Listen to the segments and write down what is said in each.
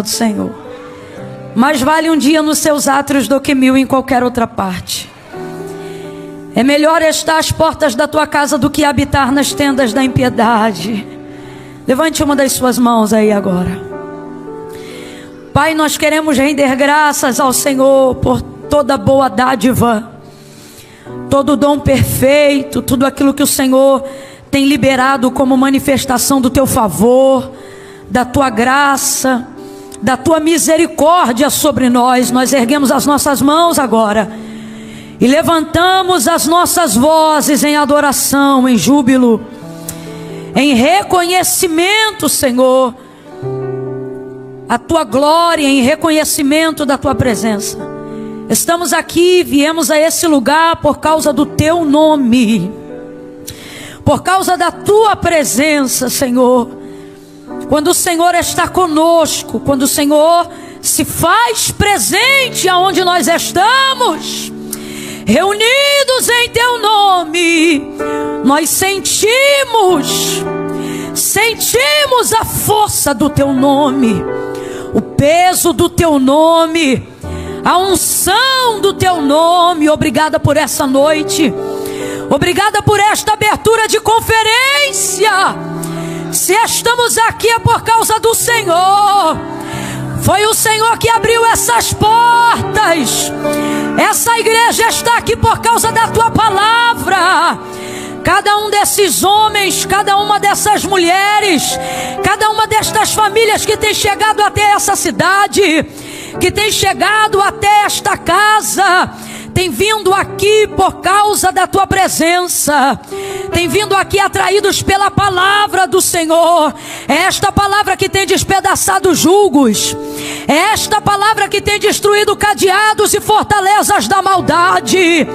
do Senhor. Mais vale um dia nos seus átrios do que 1000 em qualquer outra parte. É melhor estar às portas da tua casa do que habitar nas tendas da impiedade. Levante uma das suas mãos aí agora. Pai, nós queremos render graças ao Senhor por toda boa dádiva, todo dom perfeito, tudo aquilo que o Senhor tem liberado como manifestação do teu favor, da tua graça, da tua misericórdia sobre nós. Nós erguemos as nossas mãos agora e levantamos as nossas vozes em adoração, em júbilo, em reconhecimento, Senhor, a tua glória, em reconhecimento da tua presença. Estamos aqui, viemos a esse lugar por causa do teu nome, por causa da tua presença, Senhor. Quando o Senhor está conosco, quando o Senhor se faz presente aonde nós estamos, reunidos em teu nome, nós sentimos a força do teu nome, o peso do teu nome, a unção do teu nome. Obrigada por essa noite, obrigada por esta abertura de conferência. Se estamos aqui é por causa do Senhor. Foi o Senhor que abriu essas portas. Essa igreja está aqui por causa da tua palavra. Cada um desses homens, cada uma dessas mulheres, cada uma destas famílias que tem chegado até essa cidade, que tem chegado até esta casa, tem vindo aqui por causa da tua presença, tem vindo aqui atraídos pela palavra do Senhor. É esta palavra que tem despedaçado julgos, é esta palavra que tem destruído cadeados e fortalezas da maldade.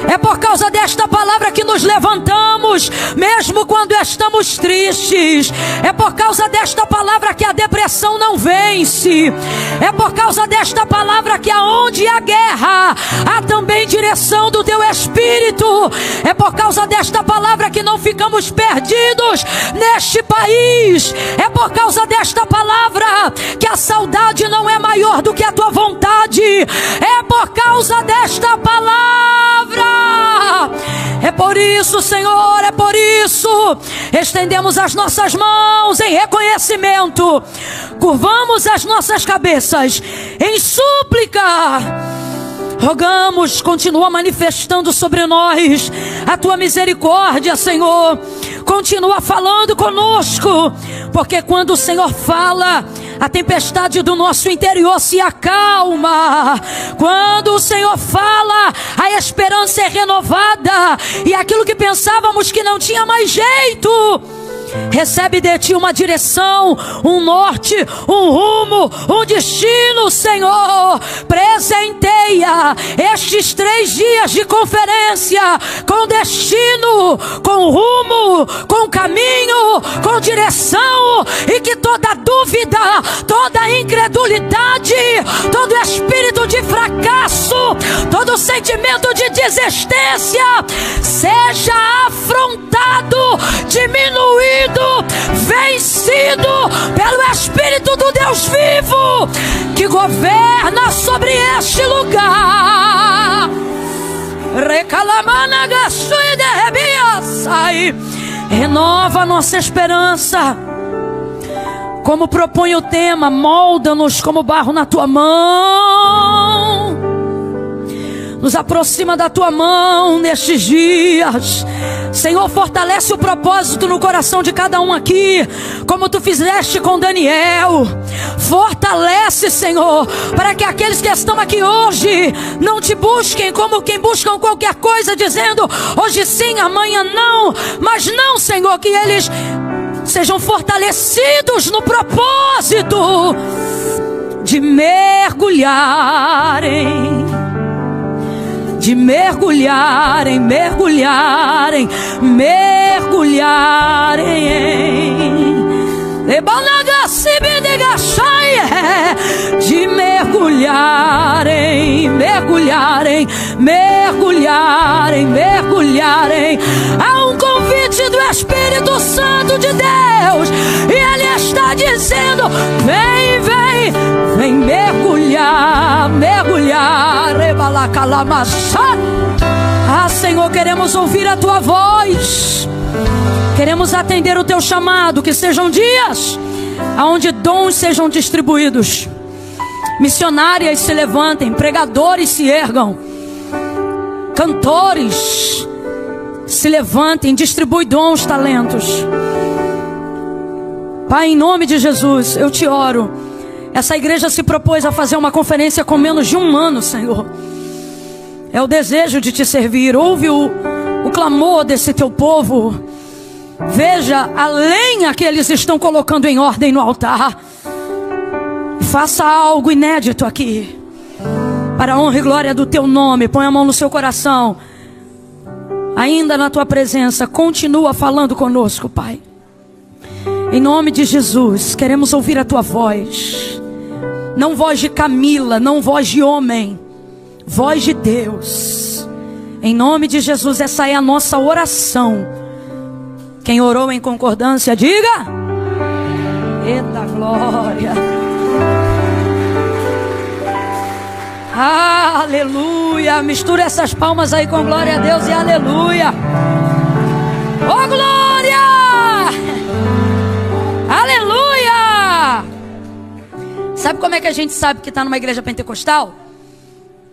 É por causa desta palavra que nos levantamos, mesmo quando estamos tristes. É por causa desta palavra que a depressão não vence. É por causa desta palavra que aonde há guerra, há também direção do teu Espírito. É por causa desta palavra que não ficamos perdidos neste país. É por causa desta palavra que a saudade não é maior do que a tua vontade. É por causa desta palavra. É por isso, Senhor, é por isso. Estendemos as nossas mãos em reconhecimento, curvamos as nossas cabeças em súplica. Rogamos, continua manifestando sobre nós a tua misericórdia, Senhor. Continua falando conosco, porque quando o Senhor fala, a tempestade do nosso interior se acalma. Quando o Senhor fala, a esperança é renovada, e aquilo que pensávamos que não tinha mais jeito, recebe de ti uma direção, um norte, um rumo, um destino, Senhor. Presenteia estes 3 dias de conferência com destino, com rumo, com caminho, com direção, e que toda dúvida, toda incredulidade, todo espírito de fracasso, todo sentimento de desistência seja afrontado, diminuído, vencido pelo Espírito do Deus vivo que governa sobre este lugar. Renova a nossa esperança, como propõe o tema. Molda-nos como barro na tua mão. Nos aproxima da tua mão nestes dias, Senhor. Fortalece o propósito no coração de cada um aqui, como tu fizeste com Daniel. Fortalece, Senhor, para que aqueles que estão aqui hoje não te busquem como quem buscam qualquer coisa, dizendo hoje sim, amanhã não. Mas não, Senhor, que eles sejam fortalecidos no propósito de mergulharem, mergulharem de mergulharem. Há um convite do Espírito Santo de Deus, e Ele está dizendo: vem, vem, Ah, Senhor, queremos ouvir a tua voz. Queremos atender o teu chamado. Que sejam dias onde dons sejam distribuídos, missionárias se levantem, pregadores se ergam, cantores se levantem, distribui dons, talentos. Pai, em nome de Jesus, eu te oro. Essa igreja se propôs a fazer uma conferência com menos de 1 ano, Senhor. É o desejo de te servir. Ouve o clamor desse teu povo. Veja a lenha que eles estão colocando em ordem no altar. Faça algo inédito aqui, para a honra e glória do teu nome. Põe a mão no seu coração. Ainda na tua presença, continua falando conosco, Pai. Em nome de Jesus, queremos ouvir a tua voz. Não voz de Camila, não voz de homem, voz de Deus. Em nome de Jesus, essa é a nossa oração. Quem orou em concordância, diga: eita glória. Aleluia. Mistura essas palmas aí com glória a Deus e aleluia. Oh glória! Aleluia! Sabe como é que a gente sabe que está numa igreja pentecostal?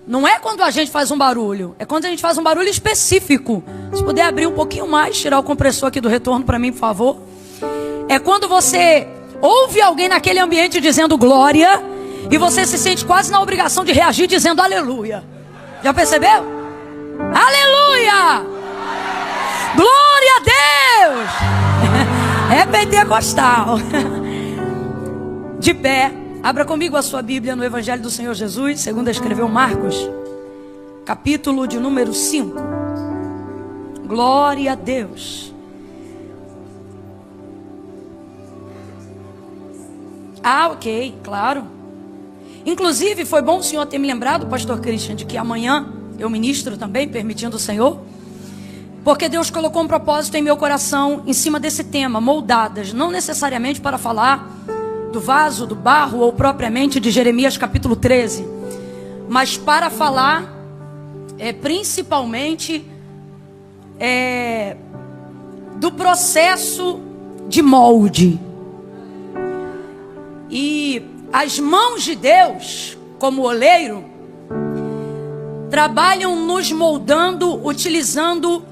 Não é quando a gente faz um barulho, é quando a gente faz um barulho específico. Se puder abrir um pouquinho mais, tirar o compressor aqui do retorno para mim, por favor. É quando você ouve alguém naquele ambiente dizendo glória e você se sente quase na obrigação de reagir dizendo aleluia. Já percebeu? Aleluia! Glória a Deus! É pentecostal. De pé, abra comigo a sua Bíblia no Evangelho do Senhor Jesus, segundo escreveu Marcos, capítulo de número 5. Glória a Deus. Ah, ok, claro. Inclusive, foi bom o senhor ter me lembrado, pastor Christian, de que amanhã eu ministro também, permitindo o Senhor. Porque Deus colocou um propósito em meu coração em cima desse tema, moldadas, não necessariamente para falar do vaso, do barro, ou propriamente de Jeremias capítulo 13, mas para falar principalmente do processo de molde. E as mãos de Deus, como oleiro, trabalham nos moldando, utilizando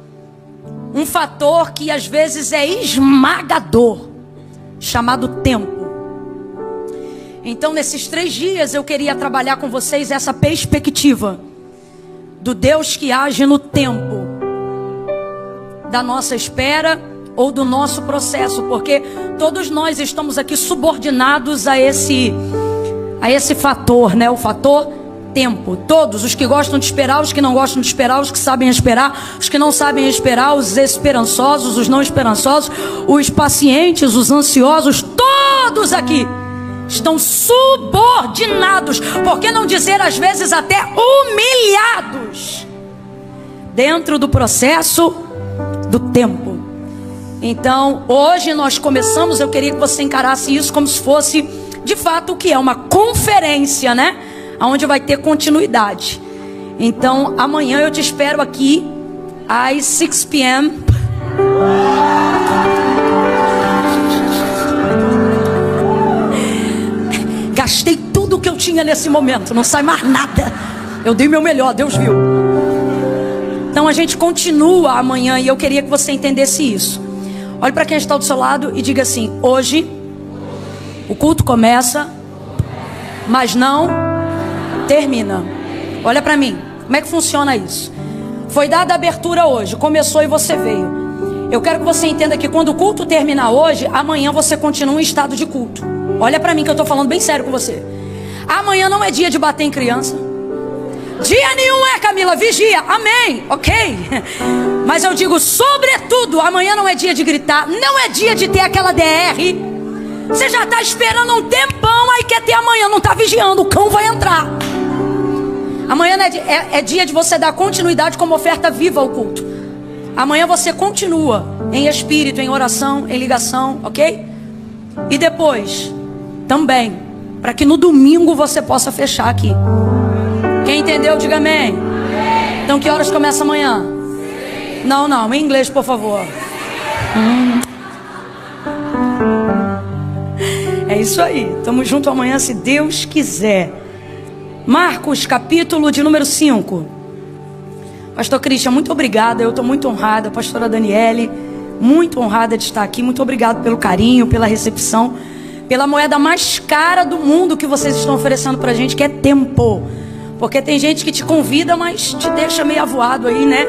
um fator que às vezes é esmagador, chamado tempo. Então nesses 3 dias eu queria trabalhar com vocês essa perspectiva do Deus que age no tempo da nossa espera ou do nosso processo, porque todos nós estamos aqui subordinados a esse fator, né? O fator tempo. Todos, os que gostam de esperar, os que não gostam de esperar, os que sabem esperar, os que não sabem esperar, os esperançosos, os não esperançosos, os pacientes, os ansiosos, todos aqui estão subordinados, por que não dizer às vezes até humilhados, dentro do processo do tempo. Então, hoje nós começamos, eu queria que você encarasse isso como se fosse, de fato, o que é uma conferência, né? Onde vai ter continuidade. Então, amanhã eu te espero aqui, às 6 p.m. Gastei tudo que eu tinha nesse momento, não sai mais nada. Eu dei meu melhor, Deus viu. Então a gente continua amanhã e eu queria que você entendesse isso. Olhe para quem está do seu lado e diga assim: hoje o culto começa, mas não termina. Olha para mim, como é que funciona isso? Foi dada a abertura hoje, começou e você veio. Eu quero que você entenda que quando o culto terminar hoje, amanhã você continua em estado de culto. Olha para mim que eu estou falando bem sério com você. Amanhã não é dia de bater em criança. Dia nenhum é, Camila, vigia, amém, ok. Mas eu digo, sobretudo, amanhã não é dia de gritar, não é dia de ter aquela DR. Você já está esperando um tempão, aí quer ter amanhã, não está vigiando, o cão vai entrar. Amanhã é dia de você dar continuidade como oferta viva ao culto. Amanhã você continua em espírito, em oração, em ligação, ok? E depois, também, para que no domingo você possa fechar aqui. Quem entendeu, diga amém. Então que horas começa amanhã? Não, em inglês, por favor. É isso aí. Estamos juntos amanhã, se Deus quiser. Marcos, capítulo de número 5. Pastor Christian, muito obrigada. Eu estou muito honrada. Pastora Daniele, muito honrada de estar aqui. Muito obrigado pelo carinho, pela recepção, pela moeda mais cara do mundo que vocês estão oferecendo pra gente, que é tempo. Porque tem gente que te convida, mas te deixa meio avoado aí, né?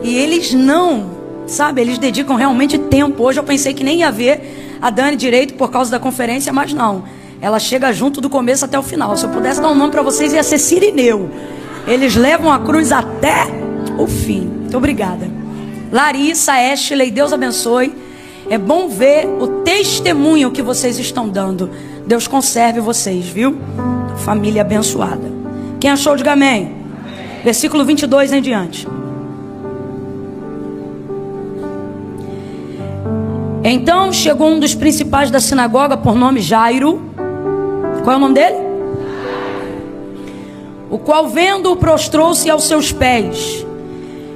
E eles não, sabe? Eles dedicam realmente tempo. Hoje eu pensei que nem ia ver a Dani direito por causa da conferência, mas não. Ela chega junto do começo até o final. Se eu pudesse dar um nome para vocês, ia ser Cirineu. Eles levam a cruz até o fim. Muito obrigada. Larissa, Ashley, Deus abençoe. É bom ver o testemunho que vocês estão dando. Deus conserve vocês, viu? Família abençoada. Quem achou, diga amém. Versículo 22 em diante. Então chegou um dos principais da sinagoga, por nome Jairo. Qual é o nome dele? O qual, vendo-o, prostrou-se aos seus pés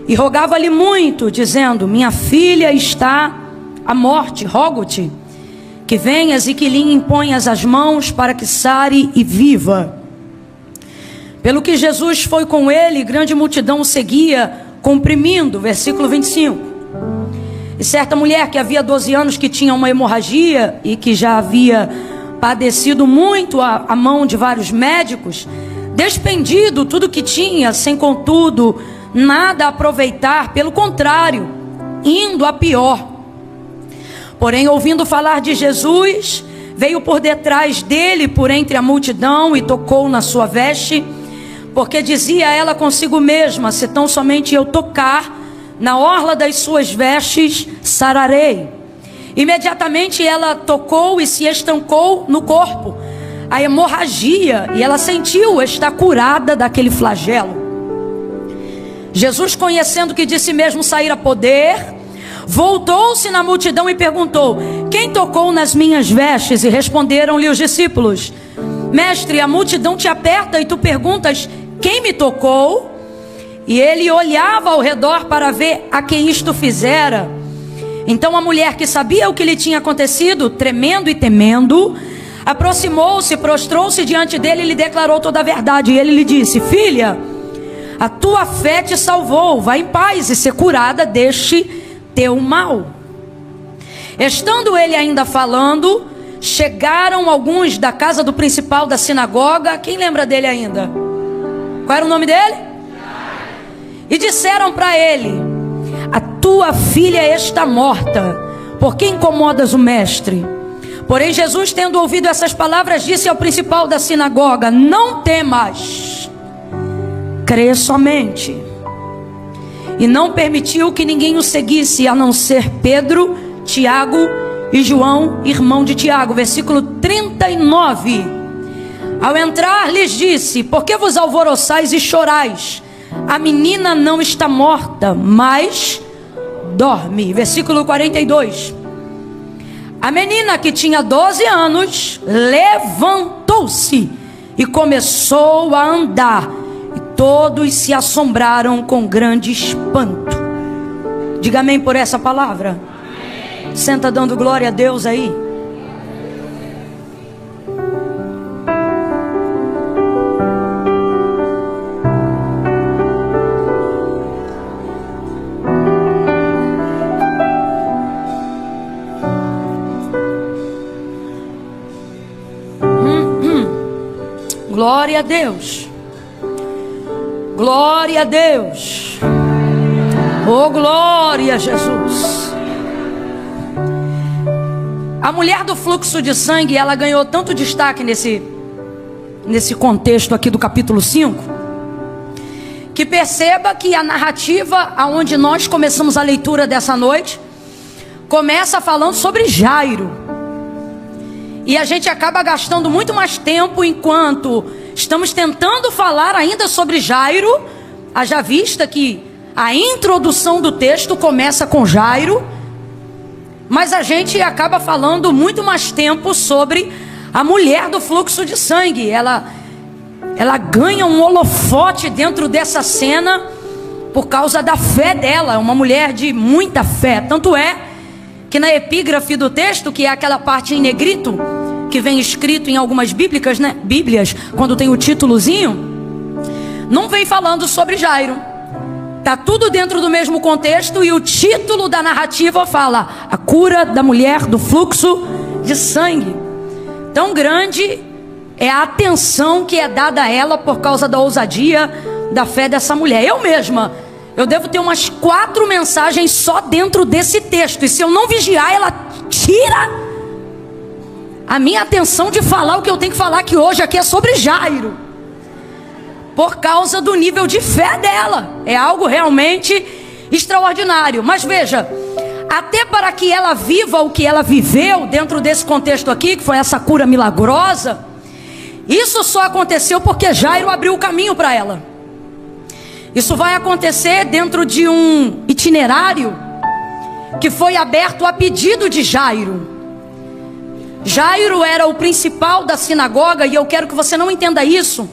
e rogava-lhe muito, dizendo: minha filha está à morte, rogo-te que venhas e que lhe imponhas as mãos para que sare e viva. Pelo que Jesus foi com ele, grande multidão o seguia, comprimindo. Versículo 25. E certa mulher que havia 12 anos, que tinha uma hemorragia e que já havia padecido muito a mão de vários médicos, despendido tudo que tinha, sem contudo nada aproveitar, pelo contrário, indo a pior. Porém, ouvindo falar de Jesus, veio por detrás dele, por entre a multidão, e tocou na sua veste, porque dizia ela consigo mesma: se tão somente eu tocar na orla das suas vestes, sararei. Imediatamente ela tocou e se estancou no corpo a hemorragia, e ela sentiu estar curada daquele flagelo. Jesus, conhecendo que de si mesmo saíra poder, voltou-se na multidão e perguntou: quem tocou nas minhas vestes? E responderam-lhe os discípulos: mestre, a multidão te aperta e tu perguntas: quem me tocou? E ele olhava ao redor para ver a quem isto fizera. Então a mulher, que sabia o que lhe tinha acontecido, tremendo e temendo, aproximou-se, prostrou-se diante dele e lhe declarou toda a verdade. E ele lhe disse: filha, a tua fé te salvou, vai em paz e ser curada deste teu mal. Estando ele ainda falando, chegaram alguns da casa do principal da sinagoga. Quem lembra dele ainda? Qual era o nome dele? E disseram para ele: a tua filha está morta, por que incomodas o mestre? Porém Jesus, tendo ouvido essas palavras, disse ao principal da sinagoga: não temas, crê somente. E não permitiu que ninguém o seguisse, a não ser Pedro, Tiago e João, irmão de Tiago. Versículo 39. Ao entrar lhes disse: por que vos alvoroçais e chorais? A menina não está morta, mas dorme. Versículo 42. A menina, que tinha 12 anos, levantou-se e começou a andar. E todos se assombraram com grande espanto. Diga amém por essa palavra. Amém. Senta dando glória a Deus aí. Glória a Deus. Glória a Deus. Oh, glória a Jesus. A mulher do fluxo de sangue, ela ganhou tanto destaque nesse contexto aqui do capítulo 5, que perceba que a narrativa aonde nós começamos a leitura dessa noite começa falando sobre Jairo. E a gente acaba gastando muito mais tempo enquanto estamos tentando falar ainda sobre Jairo. Haja vista que a introdução do texto começa com Jairo, mas a gente acaba falando muito mais tempo sobre a mulher do fluxo de sangue. Ela ganha um holofote dentro dessa cena, por causa da fé dela. É uma mulher de muita fé. Tanto é que na epígrafe do texto, que é aquela parte em negrito, que vem escrito em algumas bíblias, né? Bíblias, quando tem o títulozinho, não vem falando sobre Jairo. Tá tudo dentro do mesmo contexto, e o título da narrativa fala: a cura da mulher do fluxo de sangue. Tão grande é a atenção que é dada a ela por causa da ousadia da fé dessa mulher. Eu devo ter umas 4 mensagens só dentro desse texto, e se eu não vigiar, ela tira a minha atenção de falar o que eu tenho que falar, que hoje aqui é sobre Jairo, por causa do nível de fé dela. É algo realmente extraordinário. Mas veja, até para que ela viva o que ela viveu dentro desse contexto aqui, que foi essa cura milagrosa, isso só aconteceu porque Jairo abriu o caminho para ela. Isso vai acontecer dentro de um itinerário que foi aberto a pedido de Jairo. Jairo era o principal da sinagoga, e eu quero que você não entenda isso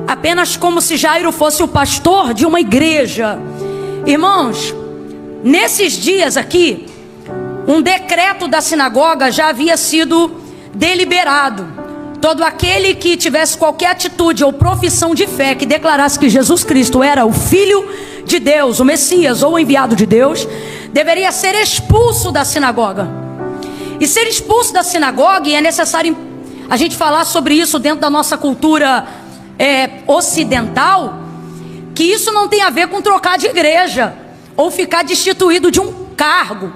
apenas como se Jairo fosse o pastor de uma igreja. Irmãos, nesses dias aqui, um decreto da sinagoga já havia sido deliberado. Todo aquele que tivesse qualquer atitude ou profissão de fé que declarasse que Jesus Cristo era o Filho de Deus, o Messias ou o enviado de Deus, deveria ser expulso da sinagoga. E ser expulso da sinagoga, e é necessário a gente falar sobre isso dentro da nossa cultura ocidental, que isso não tem a ver com trocar de igreja ou ficar destituído de um cargo.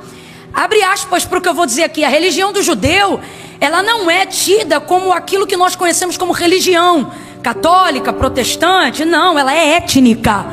Abre aspas para o que eu vou dizer aqui. A religião do judeu, ela não é tida como aquilo que nós conhecemos como religião católica, protestante. Não, ela é étnica.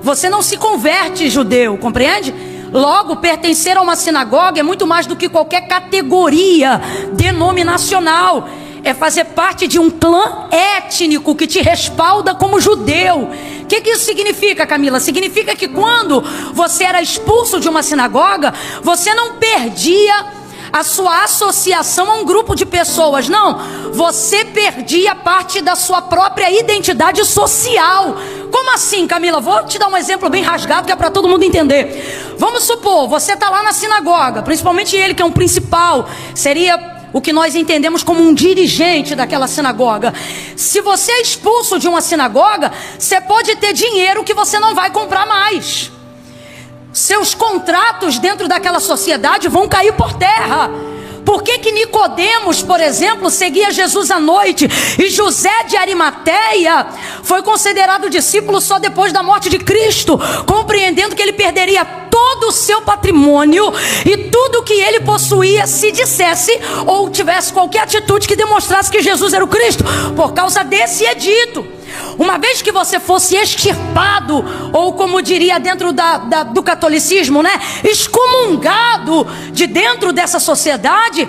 Você não se converte judeu, compreende? Logo, pertencer a uma sinagoga é muito mais do que qualquer categoria denominacional. É fazer parte de um clã étnico que te respalda como judeu. O que isso significa, Camila? Significa que quando você era expulso de uma sinagoga, você não perdia a sua associação a um grupo de pessoas. Não, você perdia parte da sua própria identidade social. Como assim, Camila? Vou te dar um exemplo bem rasgado que é para todo mundo entender. Vamos supor, você está lá na sinagoga, principalmente ele que é um principal, seria o que nós entendemos como um dirigente daquela sinagoga. Se você é expulso de uma sinagoga, você pode ter dinheiro que você não vai comprar mais. Seus contratos dentro daquela sociedade vão cair por terra. Por que Nicodemos, por exemplo, seguia Jesus à noite, e José de Arimateia foi considerado discípulo só depois da morte de Cristo, compreendendo que ele perderia todo o seu patrimônio e tudo que ele possuía se dissesse ou tivesse qualquer atitude que demonstrasse que Jesus era o Cristo, por causa desse edito. Uma vez que você fosse extirpado, ou como diria dentro do catolicismo, né, excomungado de dentro dessa sociedade,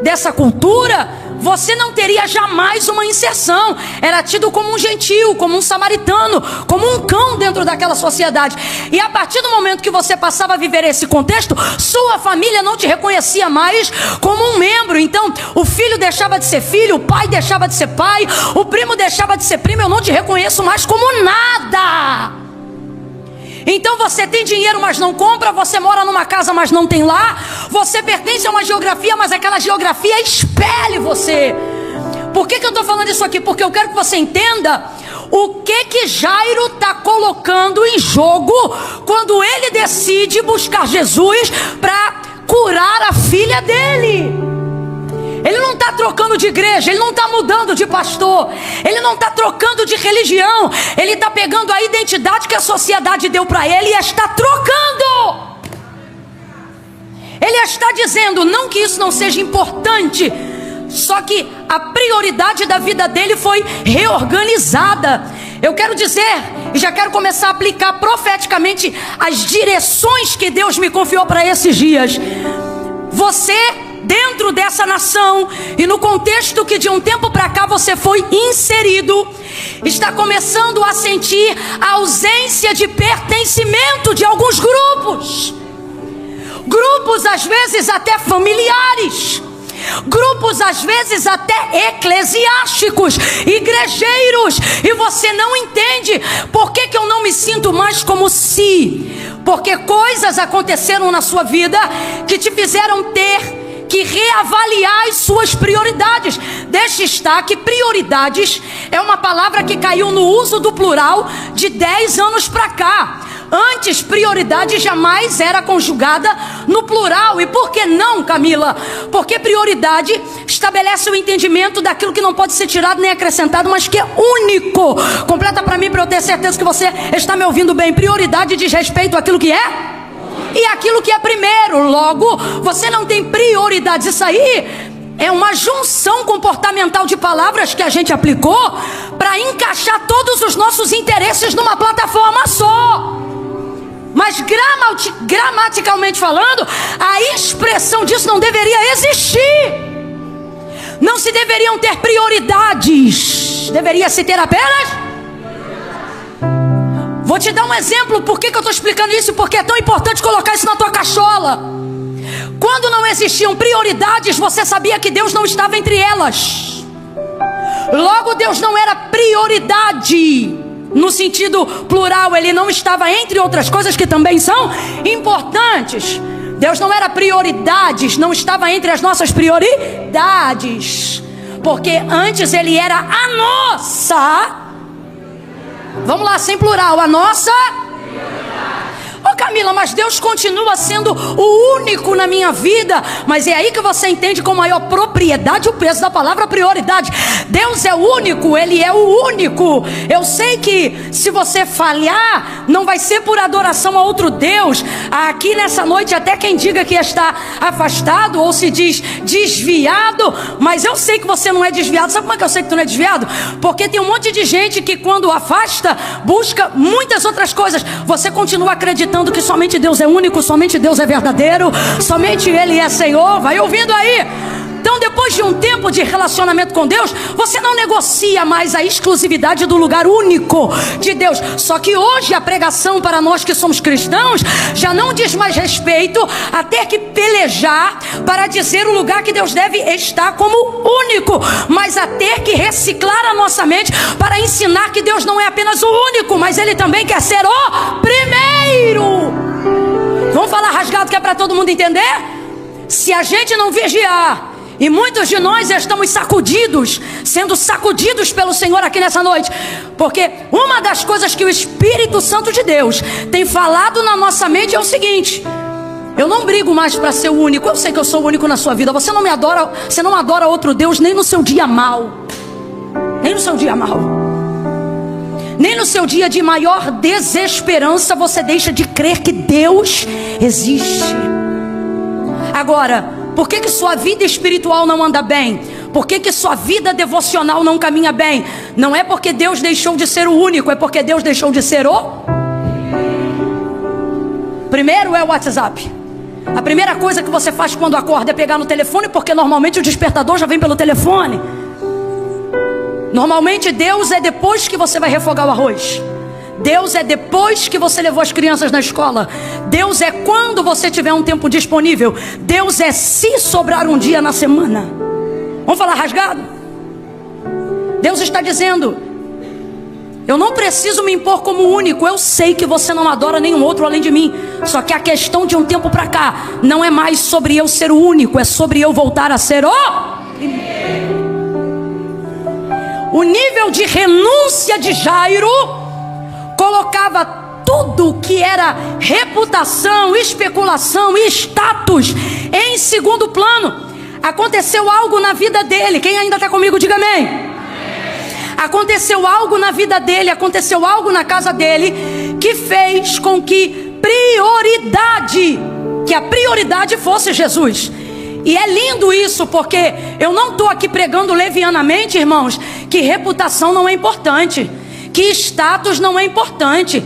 dessa cultura, você não teria jamais uma inserção. Era tido como um gentil, como um samaritano, como um cão dentro daquela sociedade. E a partir do momento que você passava a viver esse contexto, sua família não te reconhecia mais como um membro. Então o filho deixava de ser filho, o pai deixava de ser pai, o primo deixava de ser primo. Eu não te reconheço mais como nada. Então você tem dinheiro, mas não compra. Você mora numa casa, mas não tem lá. Você pertence a uma geografia, mas aquela geografia expele você. Por que eu estou falando isso aqui? Porque eu quero que você entenda o que Jairo está colocando em jogo quando ele decide buscar Jesus para curar a filha dele. Ele não está trocando de igreja, ele não está mudando de pastor, ele não está trocando de religião. Ele está pegando a identidade que a sociedade deu para ele e está trocando. Ele está dizendo, não que isso não seja importante, só que a prioridade da vida dele foi reorganizada. Eu quero dizer, e já quero começar a aplicar profeticamente as direções que Deus me confiou para esses dias. Você, dentro dessa nação e no contexto que de um tempo para cá você foi inserido, está começando a sentir a ausência de pertencimento de alguns grupos às vezes até familiares, grupos às vezes até eclesiásticos, igrejeiros, e você não entende. Por que eu não me sinto mais como se? Porque coisas aconteceram na sua vida que te fizeram ter que reavaliar as suas prioridades. Deixe estar que prioridades é uma palavra que caiu no uso do plural de 10 anos para cá. Antes, prioridade jamais era conjugada no plural. E por que não, Camila? Porque prioridade estabelece o entendimento daquilo que não pode ser tirado nem acrescentado, mas que é único. Completa para mim, para eu ter certeza que você está me ouvindo bem. Prioridade diz respeito àquilo que é e aquilo que é primeiro. Logo, você não tem prioridades. Isso aí é uma junção comportamental de palavras que a gente aplicou para encaixar todos os nossos interesses numa plataforma só. Mas gramaticalmente falando, a expressão disso não deveria existir. Não se deveriam ter prioridades, deveria se ter apenas. Vou te dar um exemplo. Por que eu estou explicando isso? Porque é tão importante colocar isso na tua cachola. Quando não existiam prioridades, você sabia que Deus não estava entre elas. Logo, Deus não era prioridade no sentido plural. Ele não estava entre outras coisas que também são importantes. Deus não era prioridades, não estava entre as nossas prioridades, porque antes Ele era a nossa. Vamos lá, sem plural, a nossa. Ô Camila, mas Deus continua sendo o único na minha vida. Mas é aí que você entende com maior propriedade o peso da palavra prioridade. Deus é o único, Ele é o único. Eu sei que se você falhar, não vai ser por adoração a outro Deus. Aqui nessa noite até quem diga que está afastado ou se diz desviado, mas eu sei que você não é desviado. Sabe como é que eu sei que tu não é desviado? Porque tem um monte de gente que quando afasta, busca muitas outras coisas. Você continua acreditando que somente Deus é único, somente Deus é verdadeiro, somente Ele é Senhor. Vai ouvindo aí. Então, depois de um tempo de relacionamento com Deus, você não negocia mais a exclusividade do lugar único de Deus. Só que hoje a pregação para nós que somos cristãos já não diz mais respeito a ter que pelejar para dizer o lugar que Deus deve estar como único, mas a ter que reciclar a nossa mente para ensinar que Deus não é apenas o único, mas Ele também quer ser o primeiro. Vamos falar rasgado que é para todo mundo entender? Se a gente não vigiar, e muitos de nós estamos sacudidos, sendo sacudidos pelo Senhor aqui nessa noite, porque uma das coisas que o Espírito Santo de Deus tem falado na nossa mente é o seguinte: eu não brigo mais para ser o único. Eu sei que eu sou o único na sua vida. Você não me adora, você não adora outro Deus nem no seu dia mau, nem no seu dia mau, nem no seu dia de maior desesperança você deixa de crer que Deus existe. Agora, por que sua vida espiritual não anda bem? Por que sua vida devocional não caminha bem? Não é porque Deus deixou de ser o único, é porque Deus deixou de ser o primeiro. É o WhatsApp. A primeira coisa que você faz quando acorda é pegar no telefone, porque normalmente o despertador já vem pelo telefone. Normalmente Deus é depois que você vai refogar o arroz. Deus é depois que você levou as crianças na escola. Deus é quando você tiver um tempo disponível. Deus é se sobrar um dia na semana. Vamos falar rasgado? Deus está dizendo: eu não preciso me impor como único. Eu sei que você não adora nenhum outro além de mim. Só que a questão de um tempo para cá não é mais sobre eu ser o único, é sobre eu voltar a ser o primeiro. O nível de renúncia de Jairo colocava tudo que era reputação, especulação e status em segundo plano. Aconteceu algo na vida dele. Quem ainda está comigo, diga amém. Aconteceu algo na vida dele, aconteceu algo na casa dele que fez com que a prioridade fosse Jesus. E é lindo isso, porque eu não estou aqui pregando levianamente, irmãos, que reputação não é importante, que status não é importante.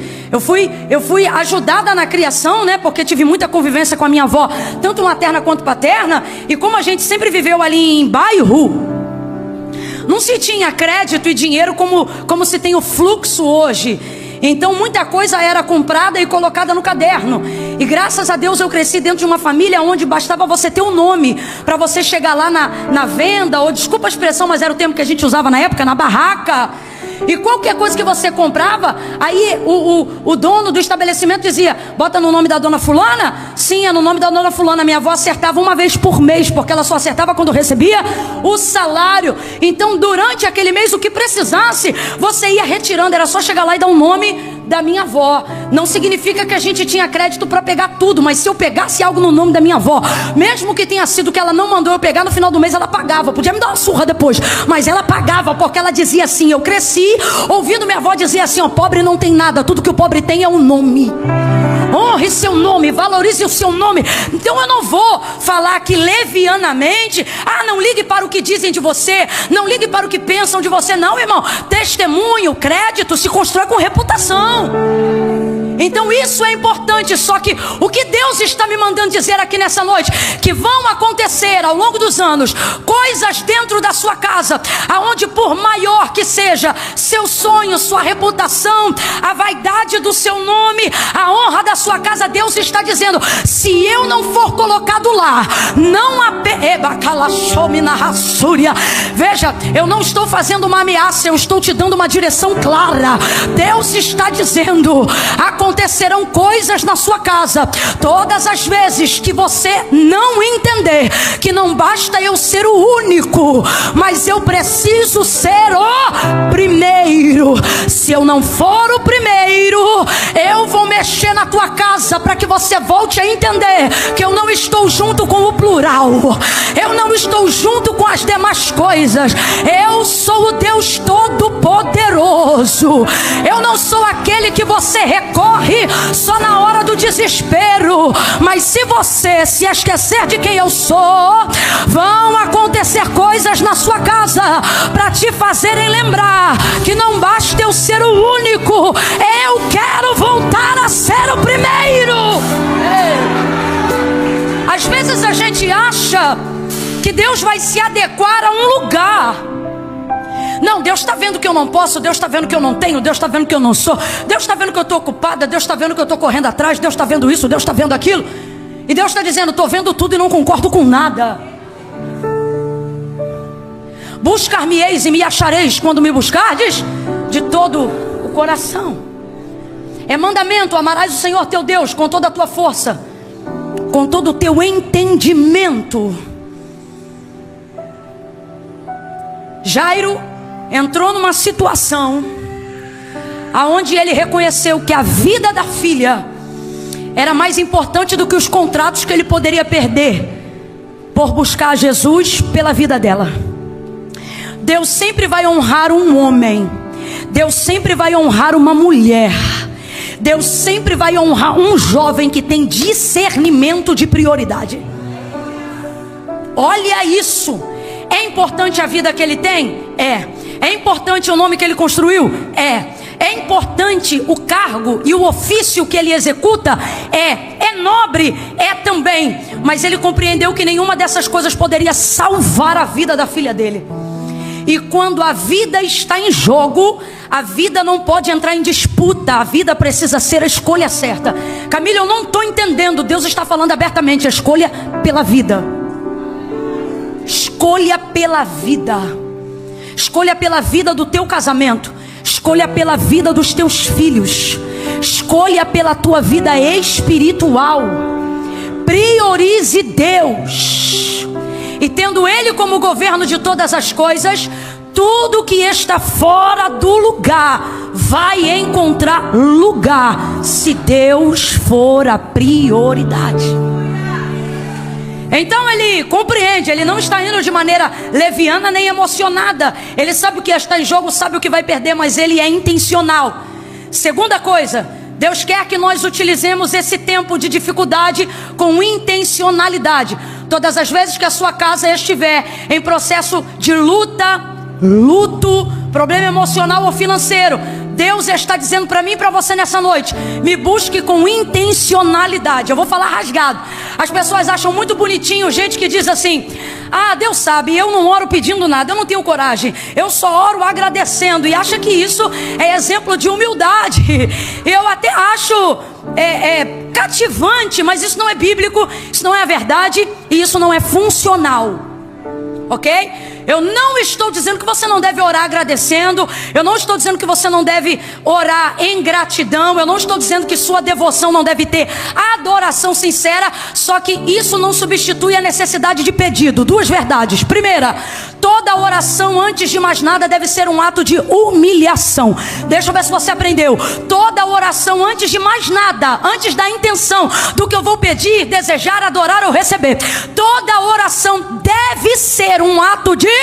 Eu fui ajudada na criação, né? Porque tive muita convivência com a minha avó, tanto materna quanto paterna. E como a gente sempre viveu ali em bairro, não se tinha crédito e dinheiro como se tem o fluxo hoje. Então muita coisa era comprada e colocada no caderno. E graças a Deus eu cresci dentro de uma família onde bastava você ter um nome para você chegar lá na venda, ou desculpa a expressão, mas era o termo que a gente usava na época, na barraca. E qualquer coisa que você comprava, aí o dono do estabelecimento dizia: bota no nome da dona fulana? Sim, é no nome da dona fulana. Minha avó acertava uma vez por mês, porque ela só acertava quando recebia o salário. Então durante aquele mês, o que precisasse, você ia retirando. Era só chegar lá e dar o nome da minha avó. Não significa que a gente tinha crédito para pegar tudo, mas se eu pegasse algo no nome da minha avó, mesmo que tenha sido que ela não mandou eu pegar, no final do mês ela pagava. Podia me dar uma surra depois, mas ela pagava, porque ela dizia assim. Eu cresci ouvindo minha avó dizer assim: ó, pobre não tem nada, tudo que o pobre tem é um nome. Honre seu nome, valorize o seu nome. Então eu não vou falar aqui levianamente: ah, não ligue para o que dizem de você, não ligue para o que pensam de você. Não, irmão, testemunho, crédito se constrói com reputação. Então isso é importante. Só que o que Deus está me mandando dizer aqui nessa noite, que vão acontecer ao longo dos anos coisas dentro da sua casa, aonde por maior que seja seu sonho, sua reputação, a vaidade do seu nome, a honra da sua casa, Deus está dizendo: se eu não for colocado lá, não veja, eu não estou fazendo uma ameaça, eu estou te dando uma direção clara. Deus está dizendo: acontecerão coisas na sua casa todas as vezes que você não entender que não basta eu ser o único, mas eu preciso ser o primeiro. Se eu não for o primeiro, eu vou mexer na tua casa para que você volte a entender que eu não estou junto com o plural, eu não estou junto com as demais coisas. Eu sou o Deus Todo-Poderoso. Eu não sou aquele que você recorre só na hora do desespero, mas se você se esquecer de quem eu sou, vão acontecer coisas na sua casa para te fazerem lembrar que não basta eu ser o único, eu quero voltar a ser o primeiro. Às vezes a gente acha que Deus vai se adequar a um lugar. Não, Deus está vendo que eu não posso, Deus está vendo que eu não tenho, Deus está vendo que eu não sou, Deus está vendo que eu estou ocupada, Deus está vendo que eu estou correndo atrás, Deus está vendo isso, Deus está vendo aquilo. E Deus está dizendo: estou vendo tudo e não concordo com nada. Buscar-me-eis e me achareis quando me buscardes de todo o coração. É mandamento: amarás o Senhor teu Deus com toda a tua força, com todo o teu entendimento. Jairo entrou numa situação aonde ele reconheceu que a vida da filha era mais importante do que os contratos que ele poderia perder por buscar Jesus pela vida dela. Deus sempre vai honrar um homem, Deus sempre vai honrar uma mulher, Deus sempre vai honrar um jovem que tem discernimento de prioridade. Olha isso. É importante a vida que ele tem? É importante o nome que ele construiu? É importante o cargo e o ofício que ele executa? É nobre? É também. Mas ele compreendeu que nenhuma dessas coisas poderia salvar a vida da filha dele. E quando a vida está em jogo, a vida não pode entrar em disputa. A vida precisa ser a escolha certa. Camila, eu não estou entendendo. Deus está falando abertamente: a escolha pela vida. Escolha pela vida. Escolha pela vida do teu casamento. Escolha pela vida dos teus filhos. Escolha pela tua vida espiritual. Priorize Deus. E tendo Ele como governo de todas as coisas, tudo que está fora do lugar vai encontrar lugar, se Deus for a prioridade. Então ele compreende, ele não está indo de maneira leviana nem emocionada. Ele sabe o que está em jogo, sabe o que vai perder, mas ele é intencional. Segunda coisa, Deus quer que nós utilizemos esse tempo de dificuldade com intencionalidade. Todas as vezes que a sua casa estiver em processo de luto, problema emocional ou financeiro, Deus está dizendo para mim e para você nessa noite: me busque com intencionalidade. Eu vou falar rasgado. As pessoas acham muito bonitinho gente que diz assim: ah, Deus sabe, eu não oro pedindo nada, eu não tenho coragem, eu só oro agradecendo. E acha que isso é exemplo de humildade. Eu até acho cativante, mas isso não é bíblico, isso não é a verdade e isso não é funcional. Ok? Eu não estou dizendo que você não deve orar agradecendo. Eu não estou dizendo que você não deve orar em gratidão. Eu não estou dizendo que sua devoção não deve ter adoração sincera. Só que isso não substitui a necessidade de pedido. Duas verdades. Primeira, toda oração antes de mais nada deve ser um ato de humilhação. Deixa eu ver se você aprendeu. Toda oração antes de mais nada, antes da intenção do que eu vou pedir, desejar, adorar ou receber, toda oração deve ser um ato de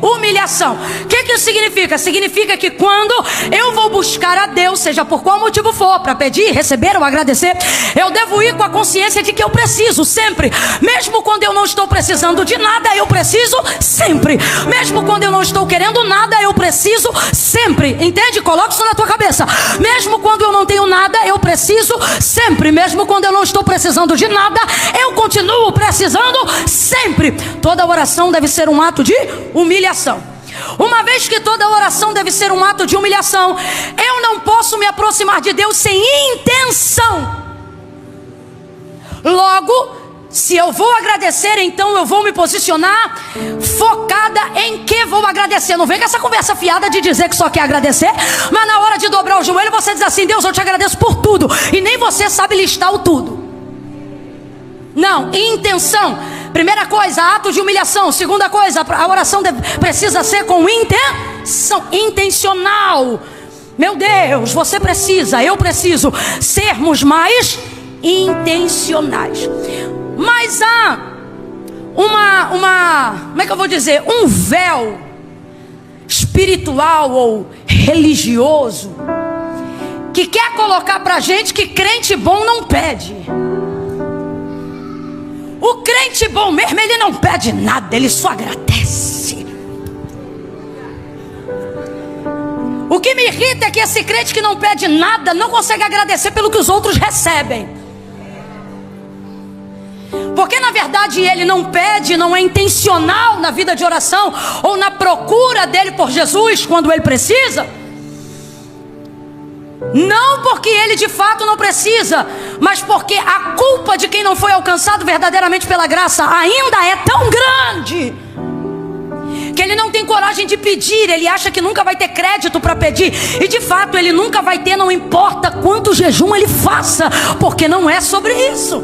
humilhação. O que isso significa? Significa que quando eu vou buscar a Deus, seja por qual motivo for, para pedir, receber ou agradecer, eu devo ir com a consciência de que eu preciso sempre. Mesmo quando eu não estou precisando de nada, eu preciso sempre. Mesmo quando eu não estou querendo nada, eu preciso sempre. Entende? Coloca isso na tua cabeça. Mesmo quando eu não tenho nada, eu preciso sempre. Mesmo quando eu não estou precisando de nada, eu continuo precisando sempre. Toda oração deve ser um ato de humilhação. Uma vez que toda oração deve ser um ato de humilhação, eu não posso me aproximar de Deus sem intenção. Logo, se eu vou agradecer, então eu vou me posicionar focada em que vou agradecer. Não vem com essa conversa fiada de dizer que só quer agradecer, mas na hora de dobrar o joelho você diz assim: Deus, eu te agradeço por tudo, e nem você sabe listar o tudo. Não, intenção. Primeira coisa, ato de humilhação. Segunda coisa, a oração precisa ser com intenção, intencional. Meu Deus, você precisa, eu preciso sermos mais intencionais. Mas há como é que eu vou dizer? Um véu espiritual ou religioso que quer colocar pra gente que crente bom não pede. O crente bom mesmo, ele não pede nada, ele só agradece. O que me irrita é que esse crente que não pede nada não consegue agradecer pelo que os outros recebem. Porque na verdade ele não pede, não é intencional na vida de oração ou na procura dele por Jesus quando ele precisa. Não porque ele de fato não precisa, mas porque a culpa de quem não foi alcançado verdadeiramente pela graça ainda é tão grande que ele não tem coragem de pedir. Ele acha que nunca vai ter crédito para pedir, e de fato ele nunca vai ter, não importa quanto jejum ele faça, porque não é sobre isso.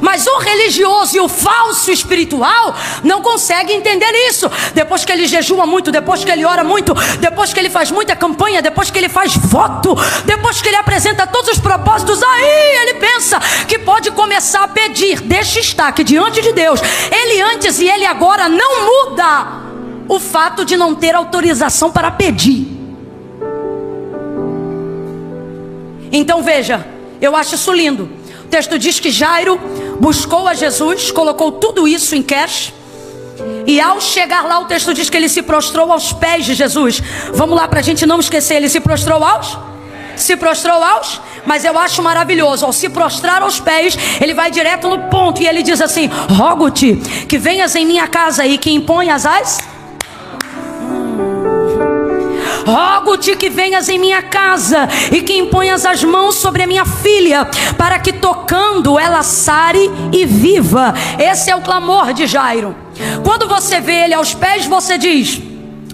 Mas o religioso e o falso espiritual não conseguem entender isso. Depois que ele jejua muito, depois que ele ora muito, depois que ele faz muita campanha, depois que ele faz voto, depois que ele apresenta todos os propósitos, aí ele pensa que pode começar a pedir. Deixa estar que diante de Deus, ele antes e ele agora não muda o fato de não ter autorização para pedir. Então veja, eu acho isso lindo. O texto diz que Jairo buscou a Jesus, colocou tudo isso em cash, e ao chegar lá o texto diz que ele se prostrou aos pés de Jesus. Vamos lá para a gente não esquecer, ele se prostrou aos? Mas eu acho maravilhoso, ao se prostrar aos pés, ele vai direto no ponto e ele diz assim: rogo-te que venhas em minha casa e que imponhas as... Rogo-te que venhas em minha casa e que imponhas as mãos sobre a minha filha, para que tocando ela sare e viva. Esse é o clamor de Jairo. Quando você vê ele aos pés, você diz: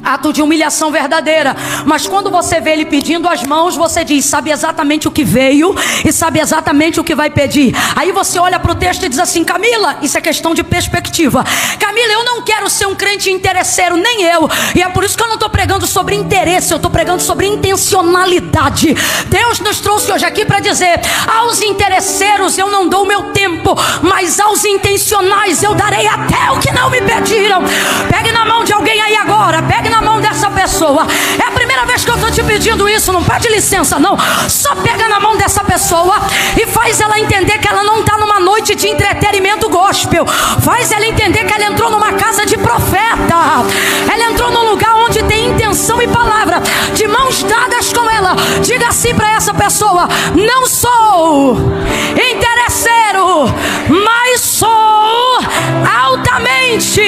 ato de humilhação verdadeira. Mas quando você vê ele pedindo as mãos, você diz: sabe exatamente o que veio e sabe exatamente o que vai pedir. Aí você olha para o texto e diz assim: Camila, isso é questão de perspectiva. Camila, eu não quero ser um crente interesseiro, nem eu. E é por isso que eu não estou pregando sobre interesse, eu estou pregando sobre intencionalidade. Deus nos trouxe hoje aqui para dizer: aos interesseiros eu não dou o meu tempo, mas aos intencionais eu darei até o que não me pediram. Pegue na mão de alguém aí agora, pegue na mão dessa pessoa. É a primeira vez que eu estou te pedindo isso, não pede licença não. Só pega na mão dessa pessoa e faz ela entender que ela não está numa noite de entretenimento gospel. Faz ela entender que ela entrou numa casa de profeta. Ela entrou num lugar onde tem intenção e palavra. De mãos dadas com ela, diga assim para essa pessoa: não sou interesseiro, mas sou altamente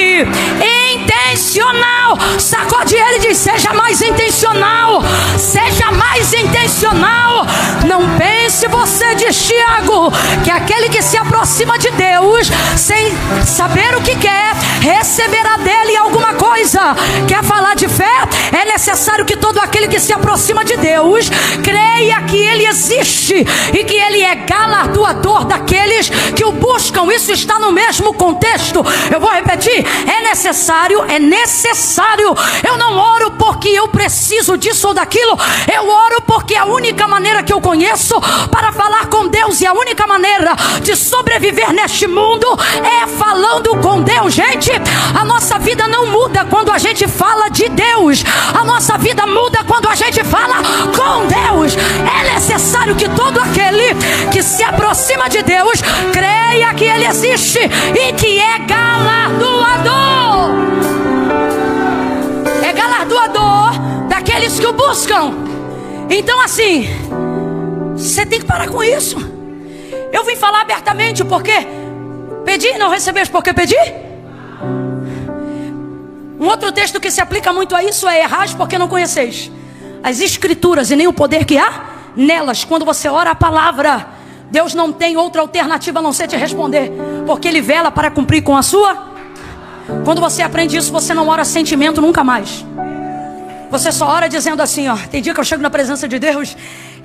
intencional. Sacode ele e diz: seja mais intencional. Seja mais intencional. Não pense você de aquele que se aproxima de Deus sem saber o que quer, receberá dele alguma coisa. Quer falar de fé? É necessário que todo aquele que se aproxima de Deus creia que ele existe e que ele é galardoador daqueles que o buscam. Isso está no mesmo contexto. Eu vou repetir: é necessário. Eu não oro porque eu preciso disso ou daquilo. Eu oro porque a única maneira que eu conheço para falar com Deus e a única maneira de sobreviver neste mundo é falando com Deus. Gente, a nossa vida não muda quando a gente fala de Deus. A nossa vida muda quando a gente fala com Deus. É necessário que todo aquele que se aproxima de Deus creia que ele existe e que é galardoador. É galardoador daqueles que o buscam. Então assim, você tem que parar com isso. Eu vim falar abertamente porque pedi e não recebeis porque pedi. Um outro texto que se aplica muito a isso é: errais porque não conheceis as escrituras e nem o poder que há nelas. Quando você ora a palavra, Deus não tem outra alternativa a não ser te responder, porque Ele vela para cumprir com a sua. Quando você aprende isso, você não ora sentimento nunca mais. Você só ora dizendo assim, ó: tem dia que eu chego na presença de Deus,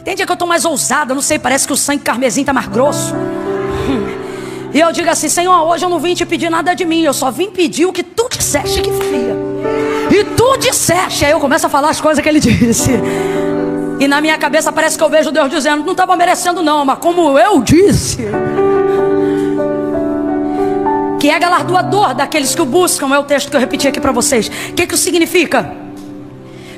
tem dia que eu estou mais ousada, não sei, parece que o sangue carmesim está mais grosso. E eu digo assim: Senhor, hoje eu não vim te pedir nada de mim, eu só vim pedir o que tu disseste que faria. E tu disseste. Aí eu começo a falar as coisas que ele disse. E na minha cabeça parece que eu vejo Deus dizendo: não estava merecendo não, mas como eu disse. Que é galardoador daqueles que o buscam, é o texto que eu repeti aqui para vocês. O que isso significa?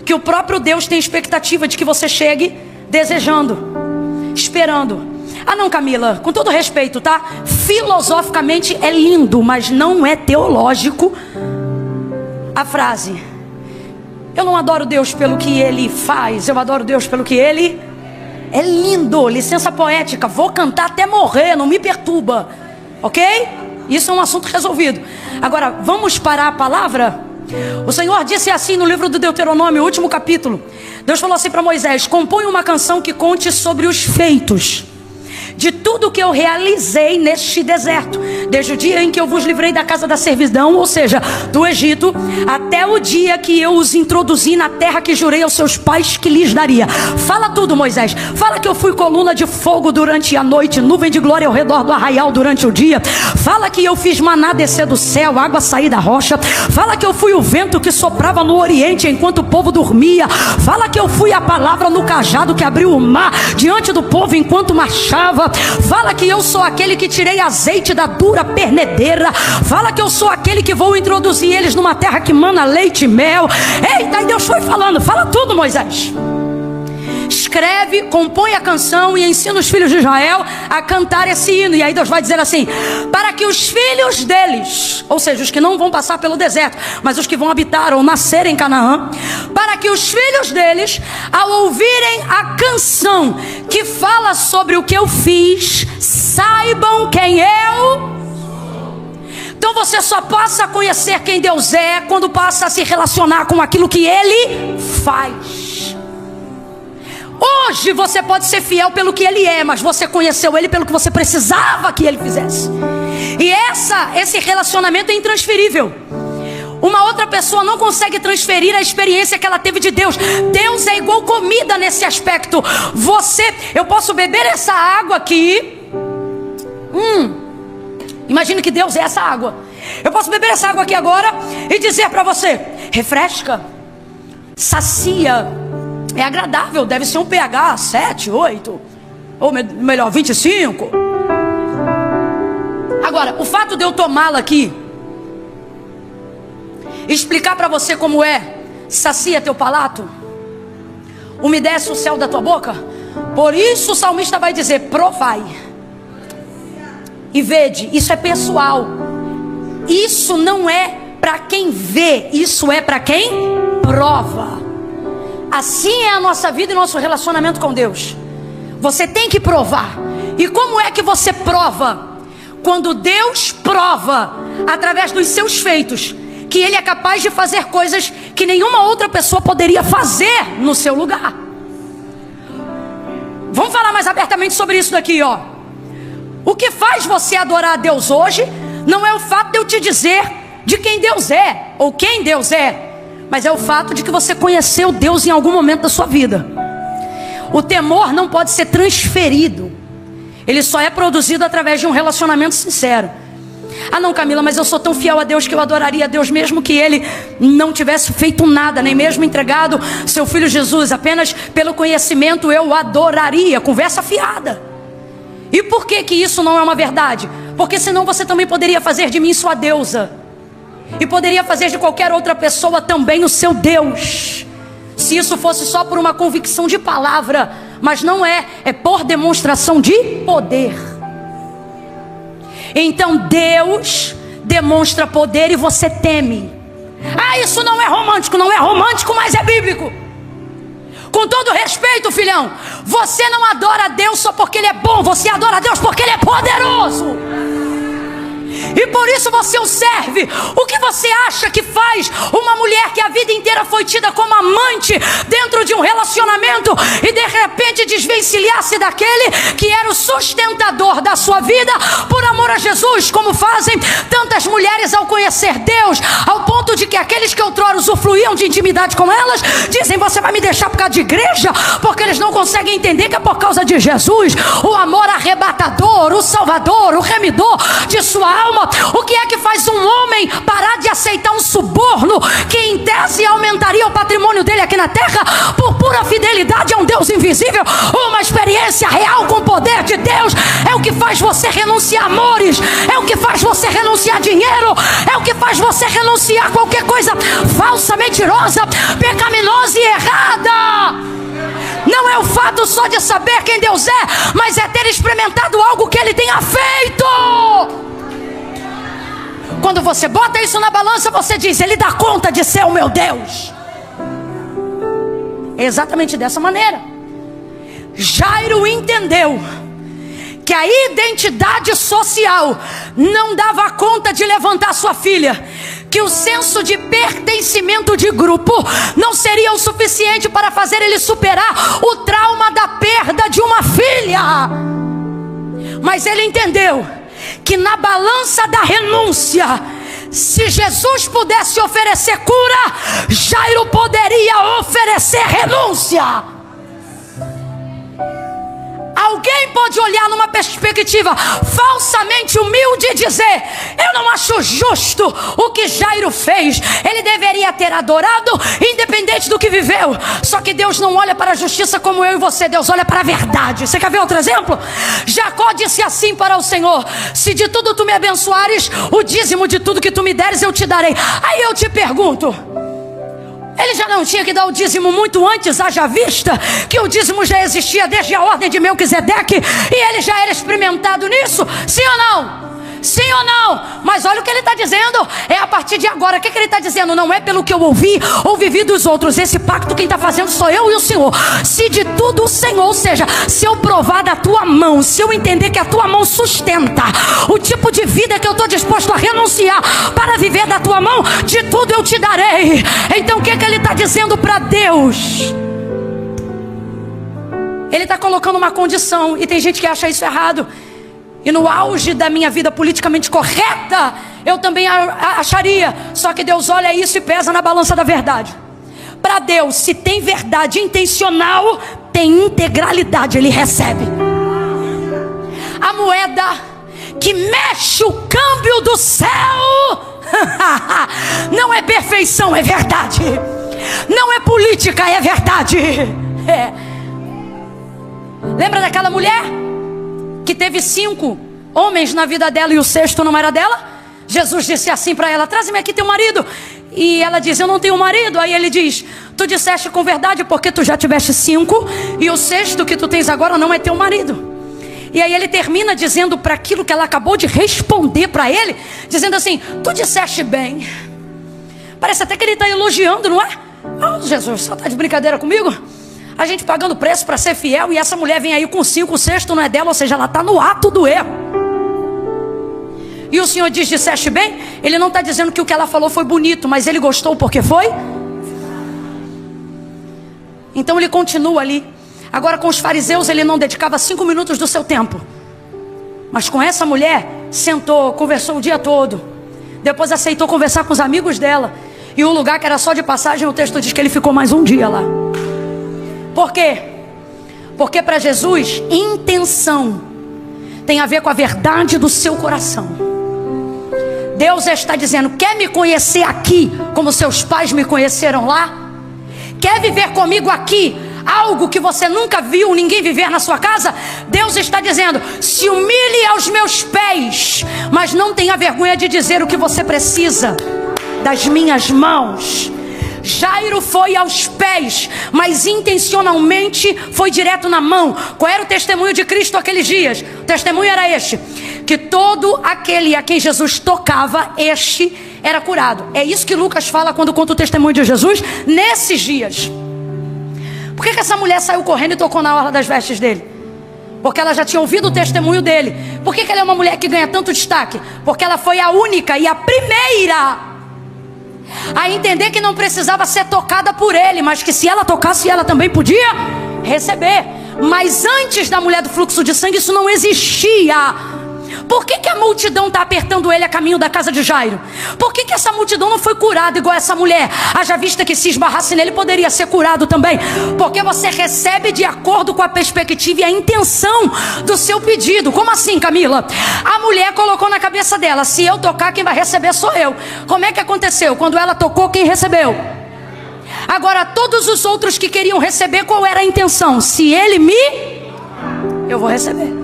Que o próprio Deus tem expectativa de que você chegue desejando, esperando. Ah não, Camila, com todo respeito, tá? Filosoficamente é lindo, mas não é teológico a frase: eu não adoro Deus pelo que Ele faz, eu adoro Deus pelo que Ele é. Lindo, licença poética, vou cantar até morrer, não me perturba, ok? Isso é um assunto resolvido. Agora, vamos para a palavra. O Senhor disse assim no livro do Deuteronômio, último capítulo. Deus falou assim para Moisés: compõe uma canção que conte sobre os feitos de tudo que eu realizei neste deserto, desde o dia em que eu vos livrei da casa da servidão, ou seja, do Egito, até o dia que eu os introduzi na terra que jurei aos seus pais que lhes daria. Fala tudo, Moisés. Fala que eu fui coluna de fogo durante a noite, nuvem de glória ao redor do arraial durante o dia. Fala que eu fiz maná descer do céu, água sair da rocha. Fala que eu fui o vento que soprava no oriente enquanto o povo dormia. Fala que eu fui a palavra no cajado que abriu o mar diante do povo enquanto marchava. Fala que eu sou aquele que tirei azeite da dura pernedeira. Fala que eu sou aquele que vou introduzir eles numa terra que mana leite e mel. Eita, e Deus foi falando: fala tudo, Moisés. Escreve, compõe a canção e ensina os filhos de Israel a cantar esse hino. E aí Deus vai dizer assim: para que os filhos deles, ou seja, os que não vão passar pelo deserto, mas os que vão habitar ou nascer em Canaã, para que os filhos deles, ao ouvirem a canção que fala sobre o que eu fiz, saibam quem eu. Então você só passa a conhecer quem Deus é quando passa a se relacionar com aquilo que Ele faz. Hoje você pode ser fiel pelo que Ele é, mas você conheceu Ele pelo que você precisava que Ele fizesse. E esse relacionamento é intransferível. Uma outra pessoa não consegue transferir a experiência que ela teve de Deus. Deus é igual comida nesse aspecto. Eu posso beber essa água aqui. Imagine que Deus é essa água. Eu posso beber essa água aqui agora e dizer para você: refresca, sacia, é agradável, deve ser um pH 7, 8, ou melhor, 25. Agora, o fato de eu tomá-la aqui, explicar para você como é, sacia teu palato, umedece o céu da tua boca. Por isso o salmista vai dizer: provai e vede. Isso é pessoal. Isso não é para quem vê, isso é para quem prova. Assim é a nossa vida e nosso relacionamento com Deus. Você tem que provar. E como é que você prova? Quando Deus prova através dos seus feitos que Ele é capaz de fazer coisas que nenhuma outra pessoa poderia fazer no seu lugar. Vamos falar mais abertamente sobre isso daqui, ó. O que faz você adorar a Deus hoje não é o fato de eu te dizer de quem Deus é ou quem Deus é, mas é o fato de que você conheceu Deus em algum momento da sua vida. O temor não pode ser transferido, ele só é produzido através de um relacionamento sincero. Ah não, Camila, mas eu sou tão fiel a Deus que eu adoraria a Deus mesmo que Ele não tivesse feito nada, nem mesmo entregado seu Filho Jesus. Apenas pelo conhecimento eu adoraria. Conversa fiada. E por que que isso não é uma verdade? Porque senão você também poderia fazer de mim sua deusa, e poderia fazer de qualquer outra pessoa também o seu Deus, se isso fosse só por uma convicção de palavra. Mas não é, é por demonstração de poder. Então Deus demonstra poder e você teme. Ah, isso não é romântico. Não é romântico, mas é bíblico. Com todo respeito, filhão, você não adora a Deus só porque Ele é bom. Você adora a Deus porque Ele é poderoso, e por isso você o serve. O que você acha que faz uma mulher que a vida inteira foi tida como amante dentro de um relacionamento e de repente desvencilhar-se daquele que era o sustentador da sua vida por amor a Jesus? Como fazem tantas mulheres ao conhecer Deus, ao ponto de que aqueles que outrora usufruíam de intimidade com elas dizem: você vai me deixar por causa de igreja? Porque eles não conseguem entender que é por causa de Jesus, o amor arrebatador, o salvador, o remidor de sua alma. O que é que faz um homem parar de aceitar um suborno que em tese aumentaria o patrimônio dele aqui na terra por pura fidelidade a um Deus invisível? Uma experiência real com o poder de Deus é o que faz você renunciar amores, é o que faz você renunciar dinheiro, é o que faz você renunciar a qualquer coisa falsa, mentirosa, pecaminosa e errada. Não é o fato só de saber quem Deus é, mas é ter experimentado algo que Ele tenha feito. Quando você bota isso na balança, você diz: Ele dá conta de ser o meu Deus. É exatamente dessa maneira. Jairo entendeu que a identidade social não dava conta de levantar sua filha, que o senso de pertencimento de grupo não seria o suficiente para fazer ele superar o trauma da perda de uma filha. Mas ele entendeu que na balança da renúncia, se Jesus pudesse oferecer cura, Jairo poderia oferecer renúncia. Alguém pode olhar numa perspectiva falsamente humilde e dizer: eu não acho justo o que Jairo fez, ele deveria ter adorado independente do que viveu. Só que Deus não olha para a justiça como eu e você, Deus olha para a verdade. Você quer ver outro exemplo? Jacó disse assim para o Senhor: se de tudo tu me abençoares, o dízimo de tudo que tu me deres eu te darei. Aí eu te pergunto, ele já não tinha que dar o dízimo muito antes, haja vista que o dízimo já existia desde a ordem de Melquisedeque e ele já era experimentado nisso? Sim ou não? Sim ou não? Mas olha o que ele está dizendo. É a partir de agora. O que ele está dizendo? Não é pelo que eu ouvi ou vivi dos outros. Esse pacto quem está fazendo sou eu e o Senhor. Se de tudo o Senhor, ou seja, se eu provar da tua mão, se eu entender que a tua mão sustenta o tipo de vida que eu estou disposto a renunciar para viver da tua mão, de tudo eu te darei. Então o que ele está dizendo para Deus? Ele está colocando uma condição, e tem gente que acha isso errado. E no auge da minha vida politicamente correta, eu também acharia. Só que Deus olha isso e pesa na balança da verdade. Para Deus, se tem verdade intencional, tem integralidade, Ele recebe. A moeda que mexe o câmbio do céu não é perfeição, é verdade. Não é política, é verdade. Lembra daquela mulher que teve 5 homens na vida dela e o 6º não era dela? Jesus disse assim para ela: traze-me aqui teu marido. E ela diz: eu não tenho marido. Aí ele diz: tu disseste com verdade, porque tu já tiveste 5 e o 6º que tu tens agora não é teu marido. E aí ele termina dizendo para aquilo que ela acabou de responder para ele, dizendo assim: tu disseste bem. Parece até que ele está elogiando, não é? Oh, Jesus, só está de brincadeira comigo? A gente pagando preço para ser fiel, e essa mulher vem aí com 5, o 6º não é dela, ou seja, ela está no ato do erro. E o Senhor diz: disseste bem. Ele não está dizendo que o que ela falou foi bonito, mas ele gostou porque foi. Então ele continua ali. Agora com os fariseus ele não dedicava 5 minutos do seu tempo. Mas com essa mulher, sentou, conversou o dia todo. Depois aceitou conversar com os amigos dela. E um lugar que era só de passagem, o texto diz que ele ficou mais um dia lá. Por quê? Porque para Jesus, intenção tem a ver com a verdade do seu coração. Deus está dizendo: quer me conhecer aqui como seus pais me conheceram lá? Quer viver comigo aqui algo que você nunca viu ninguém viver na sua casa? Deus está dizendo: se humilhe aos meus pés, mas não tenha vergonha de dizer o que você precisa das minhas mãos. Jairo foi aos pés, mas intencionalmente foi direto na mão. Qual era o testemunho de Cristo aqueles dias? O testemunho era este: que todo aquele a quem Jesus tocava, este era curado. É isso que Lucas fala quando conta o testemunho de Jesus nesses dias. Por que essa mulher saiu correndo e tocou na orla das vestes dele? Porque ela já tinha ouvido o testemunho dele. Por que ela é uma mulher que ganha tanto destaque? Porque ela foi a única e a primeira a entender que não precisava ser tocada por ele, mas que se ela tocasse, ela também podia receber. Mas antes da mulher do fluxo de sangue, isso não existia. Por que a multidão está apertando ele a caminho da casa de Jairo? Por que essa multidão não foi curada igual essa mulher? Haja vista que se esbarrasse nele, poderia ser curado também. Porque você recebe de acordo com a perspectiva e a intenção do seu pedido. Como assim, Camila? A mulher colocou na cabeça dela: se eu tocar, quem vai receber sou eu. Como é que aconteceu? Quando ela tocou, quem recebeu? Agora, todos os outros que queriam receber, qual era a intenção? Se ele eu vou receber.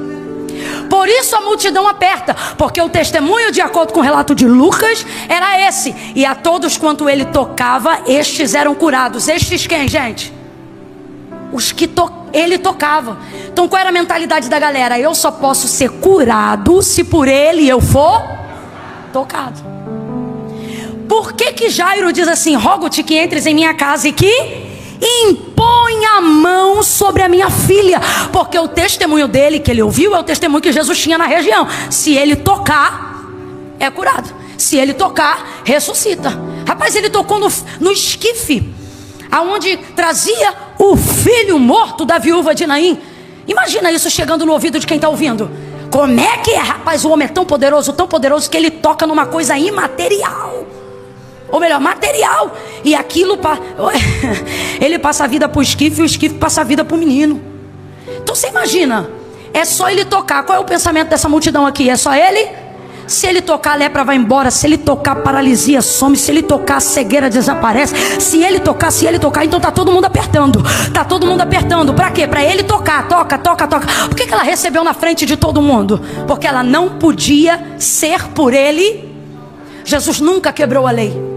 Por isso a multidão aperta, porque o testemunho, de acordo com o relato de Lucas, era esse: e a todos quanto ele tocava, estes eram curados. Estes quem, gente? Os que ele tocava. Então qual era a mentalidade da galera? Eu só posso ser curado se por ele eu for tocado. Por que Jairo diz assim: rogo-te que entres em minha casa e que impõe a mão sobre a minha filha? Porque o testemunho dele, que ele ouviu, é o testemunho que Jesus tinha na região: se ele tocar, é curado. Se ele tocar, ressuscita. Rapaz, ele tocou no esquife, aonde trazia o filho morto da viúva de Naim. Imagina isso chegando no ouvido de quem está ouvindo. Como é que é? Rapaz, o homem é tão poderoso que ele toca numa coisa imaterial. Ou melhor, material. E aquilo, ele passa a vida para o esquife, e o esquife passa a vida para o menino. Então você imagina, é só ele tocar. Qual é o pensamento dessa multidão aqui? É só ele? Se ele tocar, a lepra vai embora. Se ele tocar, a paralisia some. Se ele tocar, a cegueira desaparece. Se ele tocar, então tá todo mundo apertando. Tá todo mundo apertando. Para quê? Para ele tocar. Toca. Por que ela recebeu na frente de todo mundo? Porque ela não podia ser por ele. Jesus nunca quebrou a lei.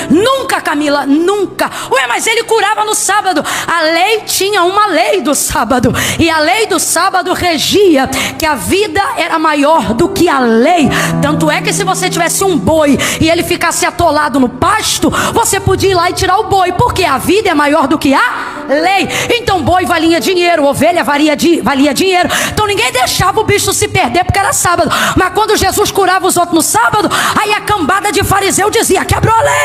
Nunca, Camila, nunca. Ué, mas ele curava no sábado. A lei tinha uma lei do sábado, e a lei do sábado regia que a vida era maior do que a lei. Tanto é que se você tivesse um boi e ele ficasse atolado no pasto, você podia ir lá e tirar o boi, porque a vida é maior do que a lei. Então boi valia dinheiro, ovelha valia dinheiro. Então ninguém deixava o bicho se perder porque era sábado. Mas quando Jesus curava os outros no sábado, aí a cambada de fariseu dizia: quebrou a lei.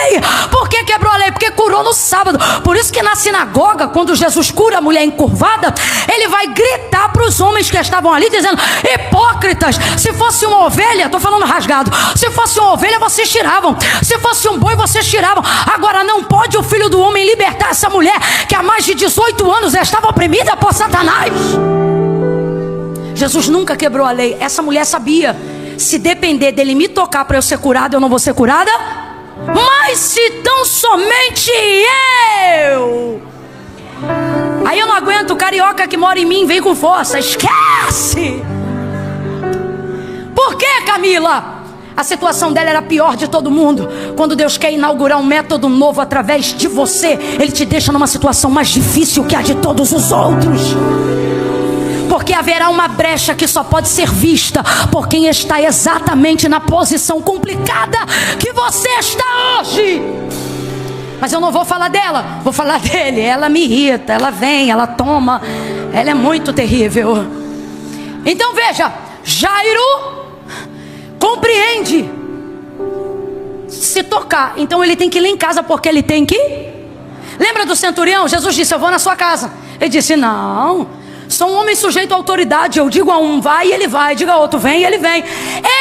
Por que quebrou a lei? Porque curou no sábado. Por isso que na sinagoga, quando Jesus cura a mulher encurvada, ele vai gritar para os homens que estavam ali, dizendo: hipócritas, se fosse uma ovelha, estou falando rasgado, se fosse uma ovelha vocês tiravam, se fosse um boi vocês tiravam. Agora não pode o Filho do Homem libertar essa mulher que há mais de 18 anos estava oprimida por Satanás. Jesus nunca quebrou a lei. Essa mulher sabia: se depender dele me tocar para eu ser curada, eu não vou ser curada. Mas se tão somente eu. Aí eu não aguento, o carioca que mora em mim vem com força. Esquece. Por que, Camila? A situação dela era a pior de todo mundo. Quando Deus quer inaugurar um método novo através de você, Ele te deixa numa situação mais difícil que a de todos os outros. Porque haverá uma brecha que só pode ser vista por quem está exatamente na posição complicada que você está hoje. Mas eu não vou falar dela, vou falar dele. Ela me irrita, ela vem, ela toma. Ela é muito terrível. Então veja, Jairo compreende. Se tocar, então ele tem que ir lá em casa, porque ele tem que. Lembra do centurião? Jesus disse: eu vou na sua casa. Ele disse: não. Sou um homem sujeito à autoridade. Eu digo a um vai, ele vai. Digo a outro vem, ele vem.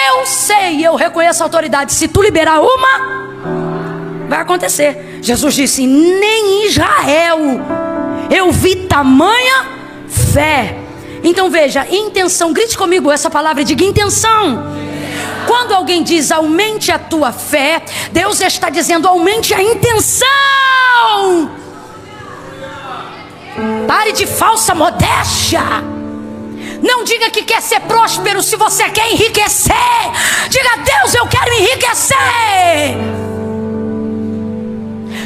Eu sei, eu reconheço a autoridade. Se tu liberar uma, vai acontecer. Jesus disse: nem em Israel eu vi tamanha fé. Então veja, intenção. Grite comigo essa palavra e diga intenção. Quando alguém diz aumente a tua fé, Deus está dizendo aumente a intenção. Pare de falsa modéstia. Não diga que quer ser próspero se você quer enriquecer. Diga: Deus, eu quero enriquecer.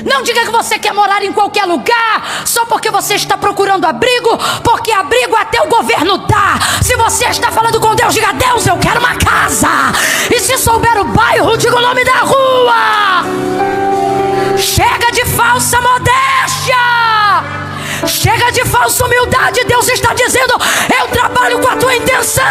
Não diga que você quer morar em qualquer lugar só porque você está procurando abrigo, porque abrigo até o governo dá. Se você está falando com Deus, diga: Deus, eu quero uma casa. E se souber o bairro, diga o nome da rua. Chega de falsa modéstia. Chega de falsa humildade. Deus está dizendo: eu trabalho com a tua intenção.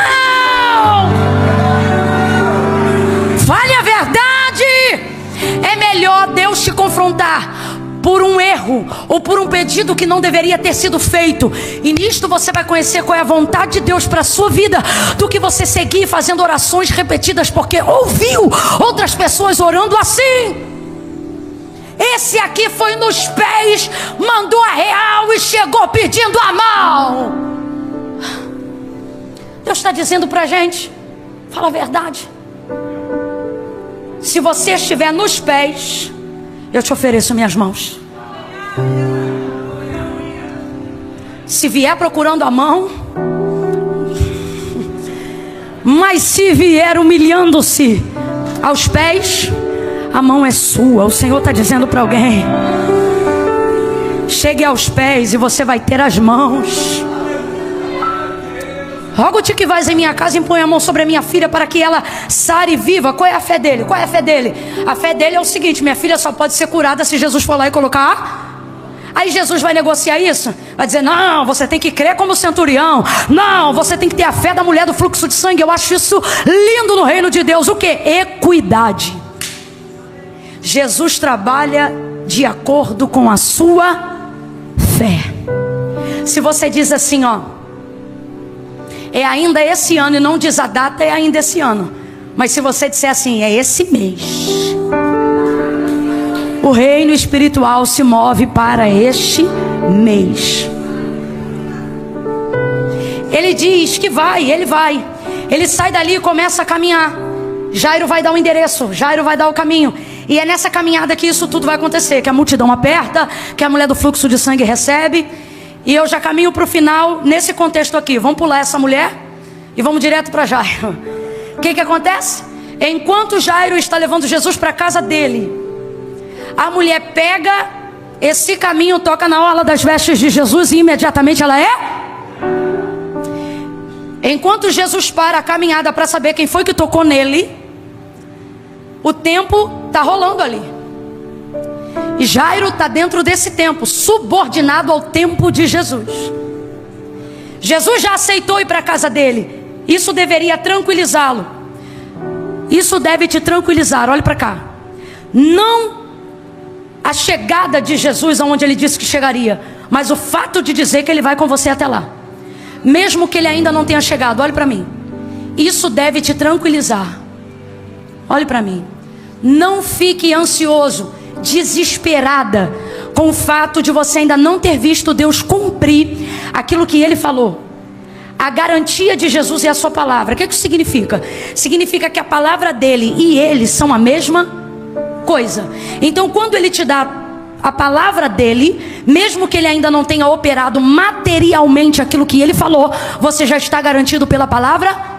Fale a verdade. É melhor Deus te confrontar por um erro ou por um pedido que não deveria ter sido feito, e nisto você vai conhecer qual é a vontade de Deus para a sua vida, do que você seguir fazendo orações repetidas porque ouviu outras pessoas orando assim. Esse aqui foi nos pés, mandou a real e chegou pedindo a mão. Deus está dizendo para a gente: fala a verdade. Se você estiver nos pés, eu te ofereço minhas mãos. Se vier procurando a mão, mas se vier humilhando-se aos pés, a mão é sua. O Senhor está dizendo para alguém: chegue aos pés e você vai ter as mãos. Rogo-te que vais em minha casa e põe a mão sobre a minha filha para que ela sare viva. Qual é a fé dele? Qual é a fé dele? A fé dele é o seguinte: minha filha só pode ser curada se Jesus for lá e colocar. Aí Jesus vai negociar isso? Vai dizer: não, você tem que crer como centurião. Não, você tem que ter a fé da mulher do fluxo de sangue. Eu acho isso lindo no reino de Deus. O que? Equidade. Jesus trabalha de acordo com a sua fé. Se você diz assim, ó, é ainda esse ano, e não diz a data, é ainda esse ano. Mas se você disser assim, é esse mês, o reino espiritual se move para este mês. Ele diz que vai, ele vai. Ele sai dali e começa a caminhar. Jairo vai dar o endereço, Jairo vai dar o caminho. E é nessa caminhada que isso tudo vai acontecer, que a multidão aperta, que a mulher do fluxo de sangue recebe. E eu já caminho para o final nesse contexto aqui. Vamos pular essa mulher e vamos direto para Jairo. O que acontece? Enquanto Jairo está levando Jesus para a casa dele, a mulher pega esse caminho, toca na orla das vestes de Jesus e imediatamente ela é. Enquanto Jesus para a caminhada para saber quem foi que tocou nele, o tempo está rolando ali. E Jairo está dentro desse tempo, subordinado ao tempo de Jesus. Jesus já aceitou ir para a casa dele. Isso deveria tranquilizá-lo. Isso deve te tranquilizar. Olhe para cá. Não a chegada de Jesus aonde ele disse que chegaria, mas o fato de dizer que ele vai com você até lá, mesmo que ele ainda não tenha chegado. Olhe para mim. Isso deve te tranquilizar. Olhe para mim. Não fique ansioso, desesperada com o fato de você ainda não ter visto Deus cumprir aquilo que ele falou. A garantia de Jesus é a sua palavra. O que isso significa? Significa que a palavra dele e ele são a mesma coisa. Então quando ele te dá a palavra dele, mesmo que ele ainda não tenha operado materialmente aquilo que ele falou, você já está garantido pela palavra.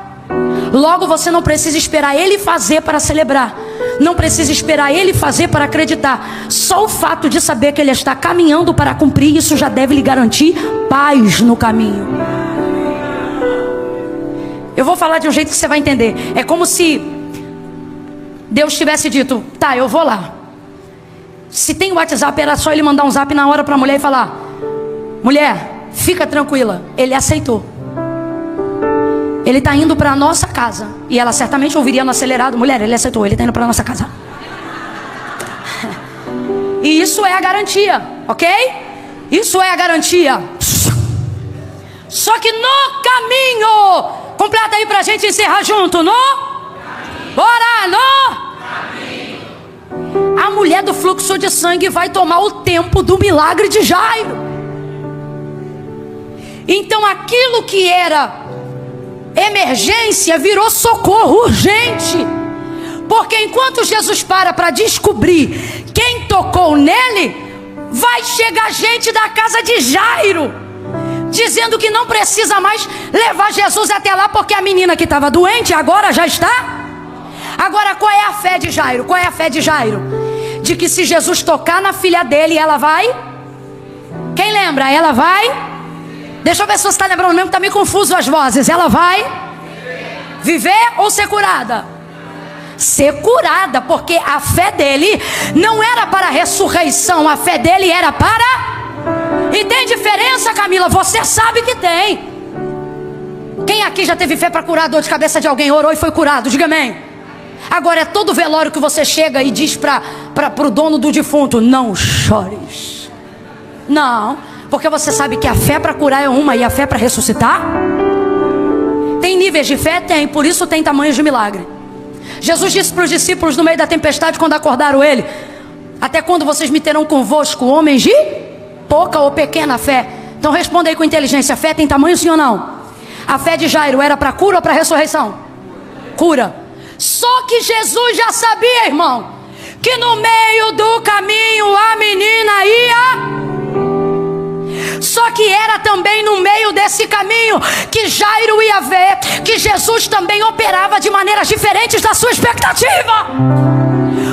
Logo você não precisa esperar ele fazer para celebrar, não precisa esperar ele fazer para acreditar. Só o fato de saber que ele está caminhando para cumprir, isso já deve lhe garantir paz no caminho. Eu vou falar de um jeito que você vai entender. É como se Deus tivesse dito: tá, eu vou lá. Se tem WhatsApp, era só ele mandar um zap na hora para a mulher e falar: mulher, fica tranquila. Ele aceitou. Ele está indo para a nossa casa. E ela certamente ouviria no acelerado: mulher, ele aceitou, ele está indo para a nossa casa. E isso é a garantia, ok? Isso é a garantia. Só que no caminho, completa aí pra gente encerrar junto, bora, a mulher do fluxo de sangue vai tomar o tempo do milagre de Jairo. Então aquilo que era emergência virou socorro urgente. Porque enquanto Jesus para descobrir quem tocou nele, vai chegar gente da casa de Jairo, dizendo que não precisa mais levar Jesus até lá, porque a menina que estava doente agora já está. Agora qual é a fé de Jairo? Qual é a fé de Jairo? De que se Jesus tocar na filha dele, ela vai... Quem lembra? Ela vai... Deixa eu ver se você está lembrando mesmo, que está meio confuso as vozes. Ela vai viver ou ser curada? Ser curada, porque a fé dele não era para a ressurreição, a fé dele era para... E tem diferença, Camila? Você sabe que tem. Quem aqui já teve fé para curar a dor de cabeça de alguém? Orou e foi curado, diga amém. Agora é todo velório que você chega e diz para o dono do defunto: não chores. Não, porque você sabe que a fé para curar é uma e a fé para ressuscitar? Tem níveis de fé? Tem, por isso tem tamanhos de milagre. Jesus disse para os discípulos no meio da tempestade, quando acordaram ele: até quando vocês me terão convosco, homens de pouca ou pequena fé? Então responda aí com inteligência: a fé tem tamanho, sim ou não? A fé de Jairo era para cura ou para ressurreição? Cura. Só que Jesus já sabia, irmão, que no meio do caminho a menina ia... Só que era também no meio desse caminho que Jairo ia ver que Jesus também operava de maneiras diferentes da sua expectativa.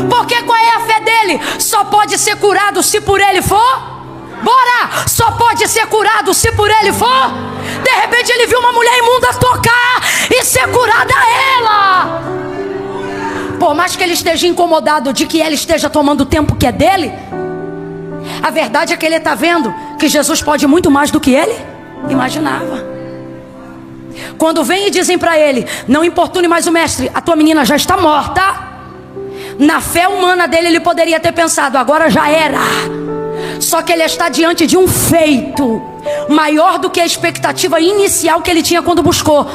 Porque qual é a fé dele? Só pode ser curado se por ele for? Bora! Só pode ser curado se por ele for? De repente ele viu uma mulher imunda tocar e ser curada ela. Por mais que ele esteja incomodado de que ela esteja tomando o tempo que é dele, a verdade é que ele está vendo que Jesus pode muito mais do que ele imaginava. Quando vem e dizem para ele: não importune mais o mestre, a tua menina já está morta. Na fé humana dele ele poderia ter pensado: agora já era. Só que ele está diante de um feito maior do que a expectativa inicial que ele tinha quando buscou.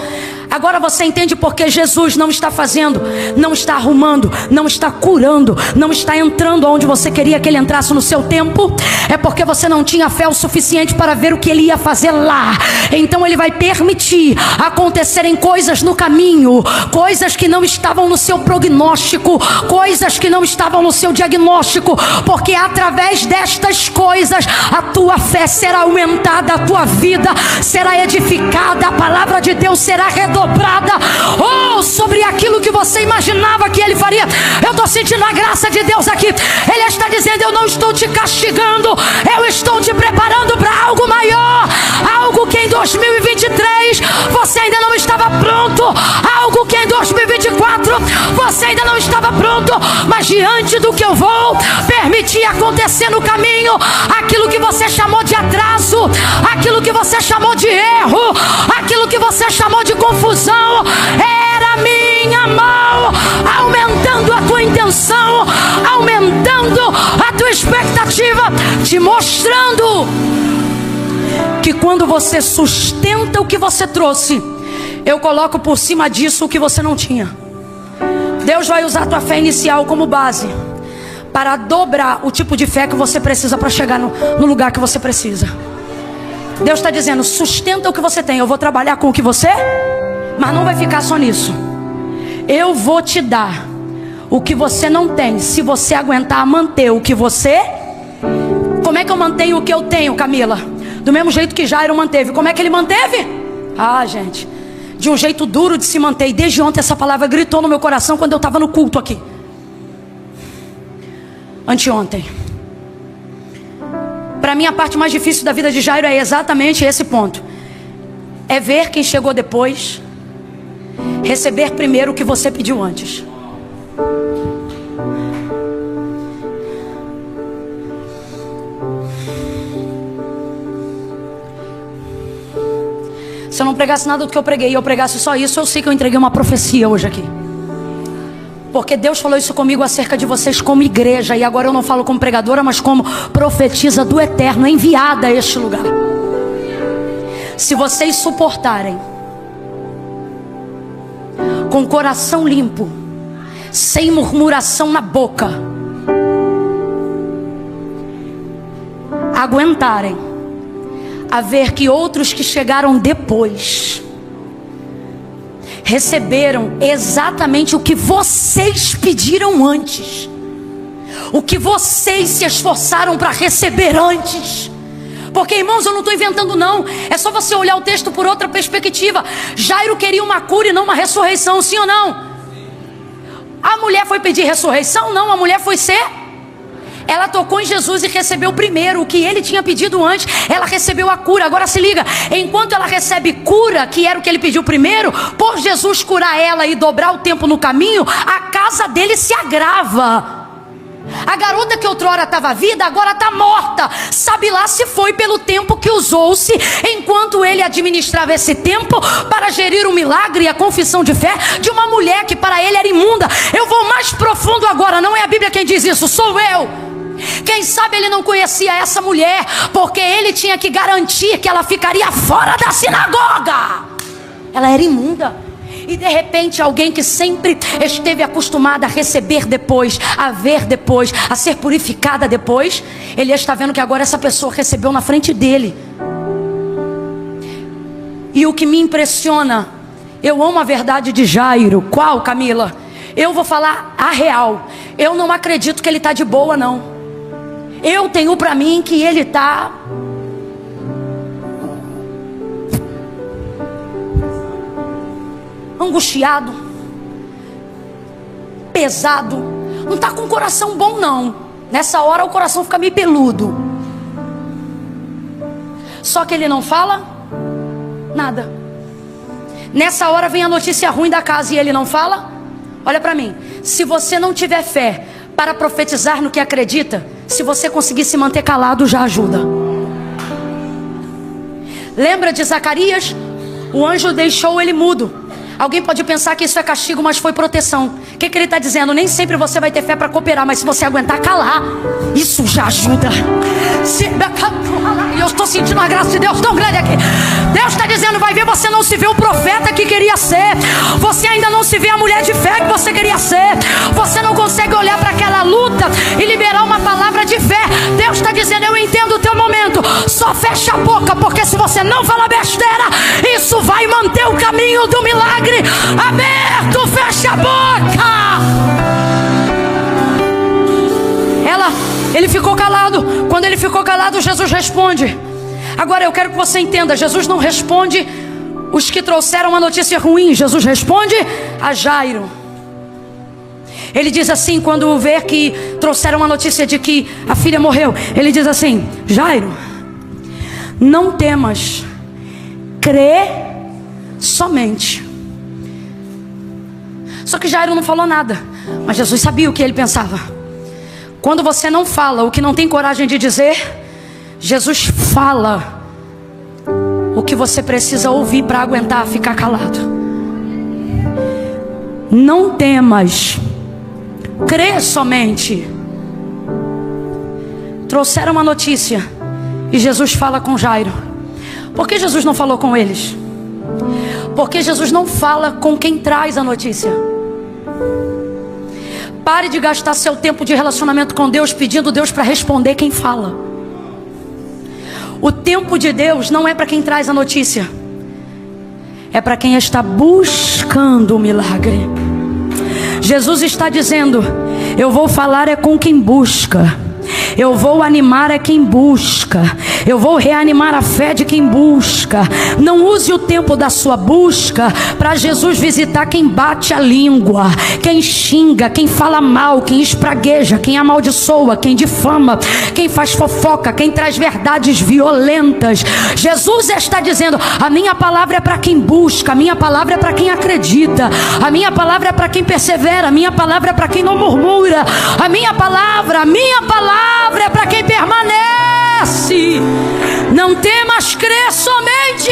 Agora você entende porque Jesus não está fazendo, não está arrumando, não está curando, não está entrando onde você queria que ele entrasse no seu tempo? É porque você não tinha fé o suficiente para ver o que ele ia fazer lá. Então ele vai permitir acontecerem coisas no caminho, coisas que não estavam no seu prognóstico, coisas que não estavam no seu diagnóstico, porque através destas coisas a tua fé será aumentada, a tua vida será edificada, a palavra de Deus será redobrada. Sobre aquilo que você imaginava que ele faria. Eu estou sentindo a graça de Deus aqui. Ele está dizendo: eu não estou te castigando, eu estou te preparando para algo maior, algo que em 2023 você ainda não estava pronto, algo que em 2024 você ainda não estava pronto, mas diante do que eu vou permitir acontecer no caminho, aquilo que você chamou de atraso, aquilo que você chamou de erro, aquilo que você chamou de confusão, era minha mão aumentando a tua intenção, aumentando a tua expectativa, te mostrando que quando você sustenta o que você trouxe, eu coloco por cima disso o que você não tinha. Deus vai usar a tua fé inicial como base para dobrar o tipo de fé que você precisa para chegar no lugar que você precisa. Deus está dizendo: sustenta o que você tem, eu vou trabalhar com o que você... Mas não vai ficar só nisso. Eu vou te dar o que você não tem, se você aguentar manter o que você... Como é que eu mantenho o que eu tenho, Camila? Do mesmo jeito que Jairo manteve. Como é que ele manteve? Gente, de um jeito duro de se manter. E desde ontem essa palavra gritou no meu coração quando eu estava no culto aqui. Anteontem. Para mim a parte mais difícil da vida de Jairo é exatamente esse ponto. É ver quem chegou depois receber primeiro o que você pediu antes. Se eu não pregasse nada do que eu preguei e eu pregasse só isso, eu sei que eu entreguei uma profecia hoje aqui. Porque Deus falou isso comigo acerca de vocês como igreja. E agora eu não falo como pregadora, mas como profetisa do Eterno, enviada a este lugar. Se vocês suportarem, com o coração limpo, sem murmuração na boca, aguentarem a ver que outros que chegaram depois receberam exatamente o que vocês pediram antes, o que vocês se esforçaram para receber antes. Porque, irmãos, eu não estou inventando não, é só você olhar o texto por outra perspectiva. Jairo queria uma cura e não uma ressurreição, sim ou não? A mulher foi pedir ressurreição? Não, a mulher foi ser... Ela tocou em Jesus e recebeu primeiro o que ele tinha pedido antes. Ela recebeu a cura. Agora se liga, enquanto ela recebe cura, que era o que ele pediu primeiro, por Jesus curar ela e dobrar o tempo no caminho, a casa dele se agrava. A garota que outrora estava viva, agora está morta. Sabe lá se foi pelo tempo que usou-se enquanto ele administrava esse tempo para gerir o milagre e a confissão de fé de uma mulher que para ele era imunda. Eu vou mais profundo agora, não é a Bíblia quem diz isso, sou eu. Quem sabe ele não conhecia essa mulher, porque ele tinha que garantir que ela ficaria fora da sinagoga. Ela era imunda. E de repente alguém que sempre esteve acostumado a receber depois, a ver depois, a ser purificada depois, ele está vendo que agora essa pessoa recebeu na frente dele. E o que me impressiona, eu amo a verdade de Jairo. Qual, Camila? Eu vou falar a real. Eu não acredito que ele está de boa, não. Eu tenho para mim que ele está angustiado, pesado, não está com o coração bom não. Nessa hora o coração fica meio peludo. Só que ele não fala nada. Nessa hora vem a notícia ruim da casa e ele não fala. Olha para mim, se você não tiver fé para profetizar no que acredita, se você conseguir se manter calado já ajuda. Lembra de Zacarias? O anjo deixou ele mudo. Alguém pode pensar que isso é castigo, mas foi proteção. O que ele está dizendo? Nem sempre você vai ter fé para cooperar, mas se você aguentar calar, isso já ajuda. E eu estou sentindo a graça de Deus tão grande aqui. Deus está dizendo, vai ver, você não se vê o profeta que queria ser. Você ainda não se vê a mulher de fé que você queria ser. Você não consegue olhar para aquela luta e liberar uma palavra de fé. Deus está dizendo, eu entendo o teu momento. Só fecha a boca, porque se você não falar besteira, isso vai manter o caminho do milagre aberto. Fecha a boca. Ele ficou calado. Quando ele ficou calado, Jesus responde. Agora eu quero que você entenda, Jesus não responde os que trouxeram uma notícia ruim. Jesus responde a Jairo. Ele diz assim, quando vê que trouxeram uma notícia de que a filha morreu, ele diz assim, Jairo, não temas, crê somente. Só que Jairo não falou nada, mas Jesus sabia o que ele pensava. Quando você não fala o que não tem coragem de dizer, Jesus fala o que você precisa ouvir para aguentar ficar calado. Não temas, crê somente. Trouxeram uma notícia e Jesus fala com Jairo. Por que Jesus não falou com eles? Porque Jesus não fala com quem traz a notícia. Pare de gastar seu tempo de relacionamento com Deus pedindo Deus para responder quem fala. O tempo de Deus não é para quem traz a notícia, é para quem está buscando o milagre. Jesus está dizendo, eu vou falar é com quem busca. Eu vou animar é quem busca. Eu vou reanimar a fé de quem busca. Não use o tempo da sua busca para Jesus visitar quem bate a língua, quem xinga, quem fala mal, quem espragueja, quem amaldiçoa, quem difama, quem faz fofoca, quem traz verdades violentas. Jesus está dizendo, a minha palavra é para quem busca, a minha palavra é para quem acredita, a minha palavra é para quem persevera, a minha palavra é para quem não murmura, a minha palavra é para quem permanece. Não temas, crê somente.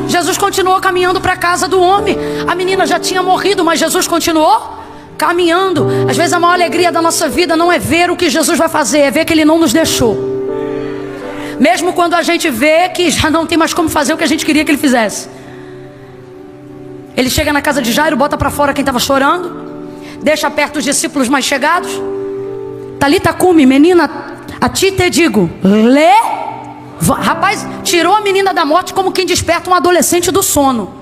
Jesus continuou caminhando para a casa do homem. A menina já tinha morrido, mas Jesus continuou caminhando. Às vezes a maior alegria da nossa vida não é ver o que Jesus vai fazer, é ver que Ele não nos deixou. Mesmo quando a gente vê que já não tem mais como fazer o que a gente queria que ele fizesse. Ele chega na casa de Jairo, bota para fora quem estava chorando, deixa perto os discípulos mais chegados. Talita cumi, menina, a ti te digo, rapaz, tirou a menina da morte como quem desperta um adolescente do sono.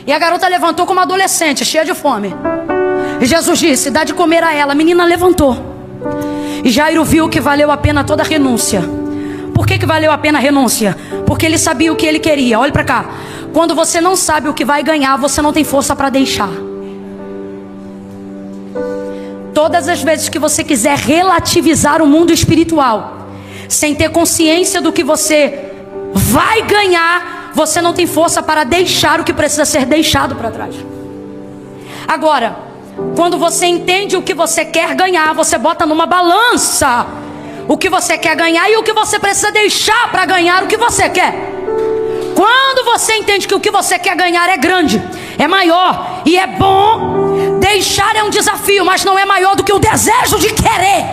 E a garota levantou como adolescente, cheia de fome. E Jesus disse, dá de comer a ela. A menina levantou. E Jairo viu que valeu a pena toda a renúncia. Por que valeu a pena a renúncia? Porque ele sabia o que ele queria. Olha para cá. Quando você não sabe o que vai ganhar, você não tem força para deixar. Todas as vezes que você quiser relativizar o mundo espiritual, sem ter consciência do que você vai ganhar, você não tem força para deixar o que precisa ser deixado para trás. Agora, quando você entende o que você quer ganhar, você bota numa balança o que você quer ganhar e o que você precisa deixar para ganhar o que você quer. Quando você entende que o que você quer ganhar é grande, é maior e é bom, deixar é um desafio, mas não é maior do que o desejo de querer.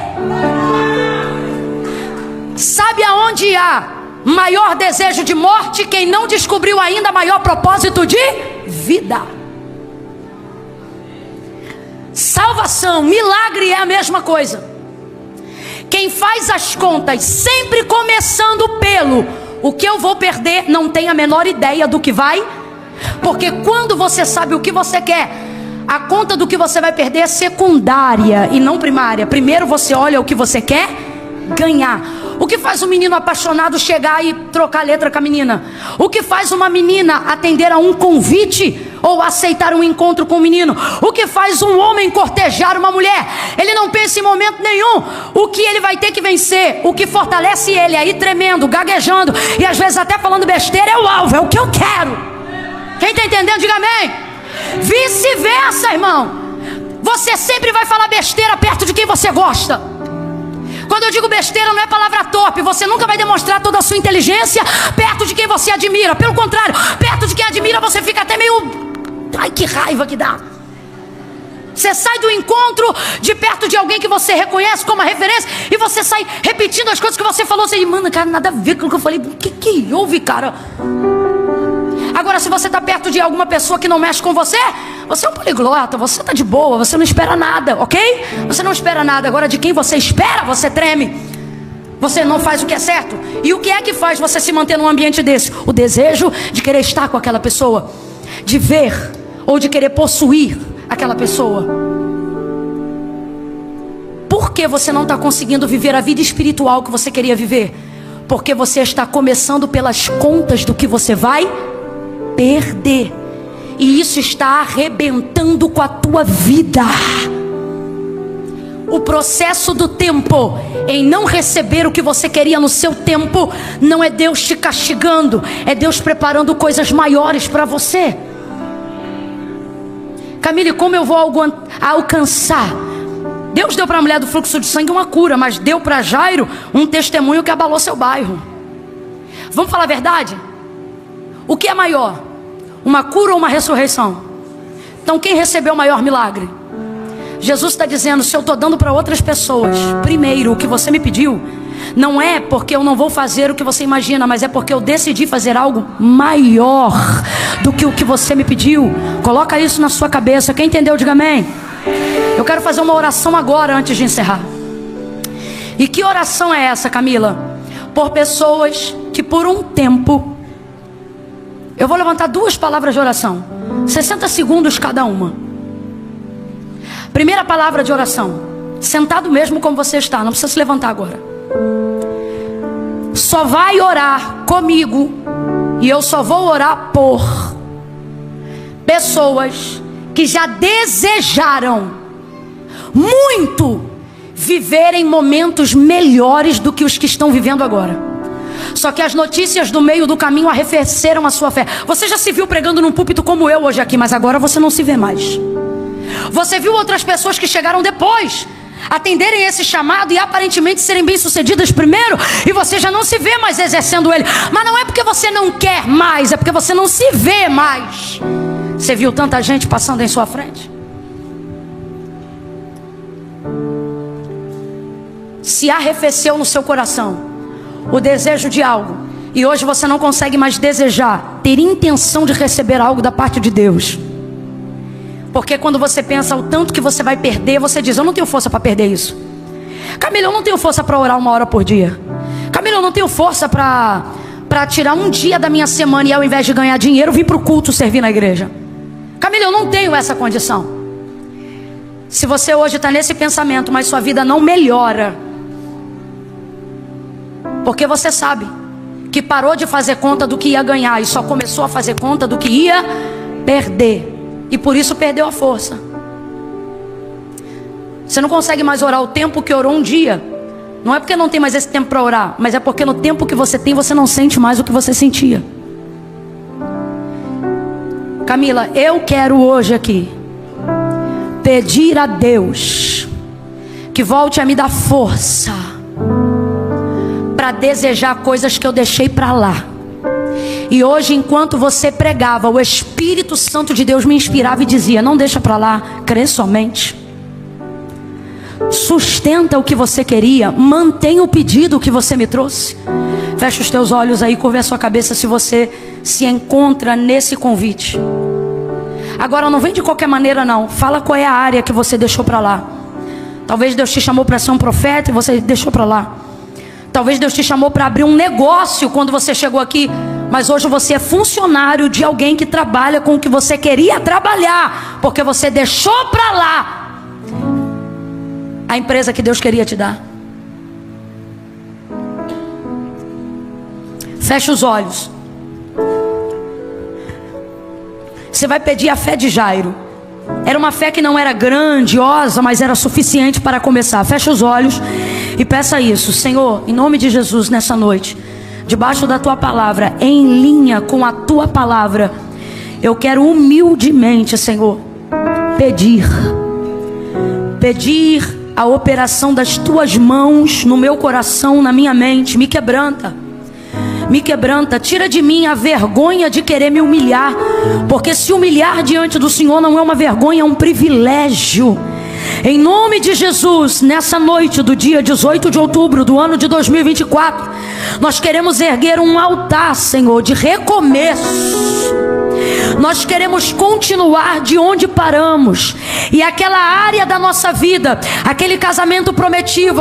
Sabe aonde há maior desejo de morte? Quem não descobriu ainda maior propósito de vida. Salvação, milagre é a mesma coisa. Quem faz as contas sempre começando pelo o que eu vou perder, não tem a menor ideia do que vai. Porque quando você sabe o que você quer, a conta do que você vai perder é secundária e não primária. Primeiro você olha o que você quer ganhar. O que faz um menino apaixonado chegar e trocar letra com a menina? O que faz uma menina atender a um convite ou aceitar um encontro com um menino? O que faz um homem cortejar uma mulher? Ele não pensa em momento nenhum o que ele vai ter que vencer. O que fortalece ele aí tremendo, gaguejando e às vezes até falando besteira é o alvo, é o que eu quero. Quem está entendendo, diga amém. Vice-versa, irmão. Você sempre vai falar besteira perto de quem você gosta. Quando eu digo besteira, não é palavra torpe. Você nunca vai demonstrar toda a sua inteligência perto de quem você admira. Pelo contrário, perto de quem admira, você fica até meio... Ai, que raiva que dá. Você sai do encontro de perto de alguém que você reconhece como uma referência e você sai repetindo as coisas que você falou. Você diz, mano, cara, nada a ver com o que eu falei. O que houve, cara? Agora, se você está perto de alguma pessoa que não mexe com você, você é um poliglota, você está de boa, você não espera nada, ok? Você não espera nada. Agora, de quem você espera, você treme. Você não faz o que é certo. E o que é que faz você se manter num ambiente desse? O desejo de querer estar com aquela pessoa, de ver ou de querer possuir aquela pessoa. Por que você não está conseguindo viver a vida espiritual que você queria viver? Porque você está começando pelas contas do que você vai perder. E isso está arrebentando com a tua vida. O processo do tempo em não receber o que você queria no seu tempo não é Deus te castigando, é Deus preparando coisas maiores para você. Camille, como eu vou alcançar? Deus deu para a mulher do fluxo de sangue uma cura, mas deu para Jairo um testemunho que abalou seu bairro. Vamos falar a verdade? O que é maior? Uma cura ou uma ressurreição? Então quem recebeu o maior milagre? Jesus está dizendo, se eu estou dando para outras pessoas primeiro o que você me pediu, não é porque eu não vou fazer o que você imagina, mas é porque eu decidi fazer algo maior do que o que você me pediu. Coloca isso na sua cabeça. Quem entendeu, diga amém. Eu quero fazer uma oração agora antes de encerrar. E que oração é essa, Camila? Por pessoas que por um tempo... Eu vou levantar 2 palavras de oração, 60 segundos cada uma. Primeira palavra de oração, sentado mesmo como você está, não precisa se levantar agora. Só vai orar comigo, e eu só vou orar por pessoas que já desejaram muito viverem momentos melhores do que os que estão vivendo agora. Só que as notícias do meio do caminho arrefeceram a sua fé. Você já se viu pregando num púlpito como eu hoje aqui, mas agora você não se vê mais. Você viu outras pessoas que chegaram depois atenderem esse chamado e aparentemente serem bem-sucedidas primeiro, e você já não se vê mais exercendo ele. Mas não é porque você não quer mais, é porque você não se vê mais. Você viu tanta gente passando em sua frente? Se arrefeceu no seu coração o desejo de algo, e hoje você não consegue mais desejar, ter intenção de receber algo da parte de Deus. Porque quando você pensa o tanto que você vai perder, você diz: eu não tenho força para perder isso. Camila, eu não tenho força para orar 1 hora por dia. Camila, eu não tenho força para tirar um dia da minha semana e ao invés de ganhar dinheiro, vir para o culto servir na igreja. Camila, eu não tenho essa condição. Se você hoje está nesse pensamento, mas sua vida não melhora, porque você sabe que parou de fazer conta do que ia ganhar e só começou a fazer conta do que ia perder, e por isso perdeu a força. Você não consegue mais orar o tempo que orou um dia. Não é porque não tem mais esse tempo para orar, mas é porque no tempo que você tem, você não sente mais o que você sentia. Camila, eu quero hoje aqui pedir a Deus que volte a me dar força para desejar coisas que eu deixei para lá. E hoje, enquanto você pregava, o Espírito Santo de Deus me inspirava e dizia: não deixa para lá, crê somente. Sustenta o que você queria, mantenha o pedido que você me trouxe. Fecha os teus olhos aí, curva a sua cabeça se você se encontra nesse convite. Agora não vem de qualquer maneira não, fala qual é a área que você deixou para lá. Talvez Deus te chamou para ser um profeta e você deixou para lá. Talvez Deus te chamou para abrir um negócio quando você chegou aqui, mas hoje você é funcionário de alguém que trabalha com o que você queria trabalhar, porque você deixou para lá a empresa que Deus queria te dar. Fecha os olhos. Você vai pedir a fé de Jairo. Era uma fé que não era grandiosa, mas era suficiente para começar. Fecha os olhos e peça isso. Senhor, em nome de Jesus, nessa noite, debaixo da tua palavra, em linha com a tua palavra, eu quero humildemente, Senhor, pedir a operação das tuas mãos no meu coração, na minha mente. Me quebranta, tira de mim a vergonha de querer me humilhar, porque se humilhar diante do Senhor não é uma vergonha, é um privilégio. Em nome de Jesus, nessa noite do dia 18 de outubro do ano de 2024, nós queremos erguer um altar, Senhor, de recomeço. Nós queremos continuar de onde paramos. E aquela área da nossa vida, aquele casamento prometido,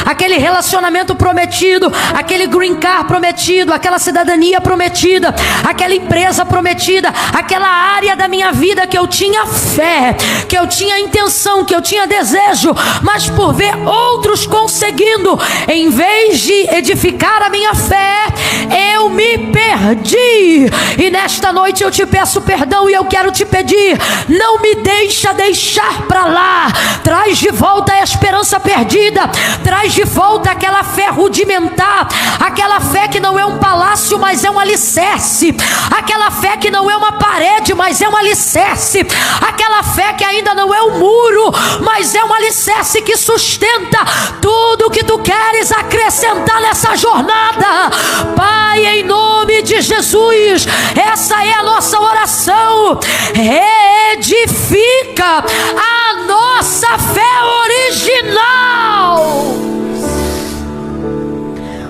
aquele relacionamento prometido, aquele green card prometido, aquela cidadania prometida, aquela empresa prometida, aquela área da minha vida que eu tinha fé, que eu tinha intenção, que eu tinha desejo, mas por ver outros conseguindo, em vez de edificar a minha fé, eu me perdi. E nesta noite eu te peço perdão e eu quero te pedir: não me deixa deixar para lá. Traz de volta a esperança perdida, traz de volta aquela fé rudimentar, aquela fé que não é um palácio, mas é um alicerce, aquela fé que não é uma parede, mas é um alicerce, aquela fé que ainda não é um muro, mas é um alicerce que sustenta tudo que tu queres acrescentar nessa jornada. Pai, em nome de Jesus, essa é a nossa oração. Edifica a nossa fé original,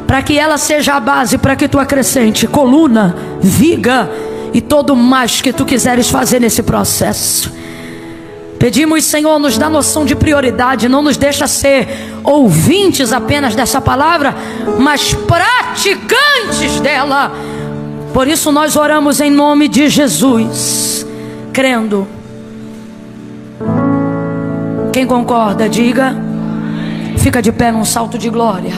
para que ela seja a base, para que tu acrescente coluna, viga e todo mais que tu quiseres fazer nesse processo. Pedimos, Senhor, nos dá noção de prioridade, não nos deixa ser ouvintes apenas dessa palavra, mas praticantes dela. Por isso nós oramos em nome de Jesus, crendo. Quem concorda, diga. Fica de pé num salto de glória.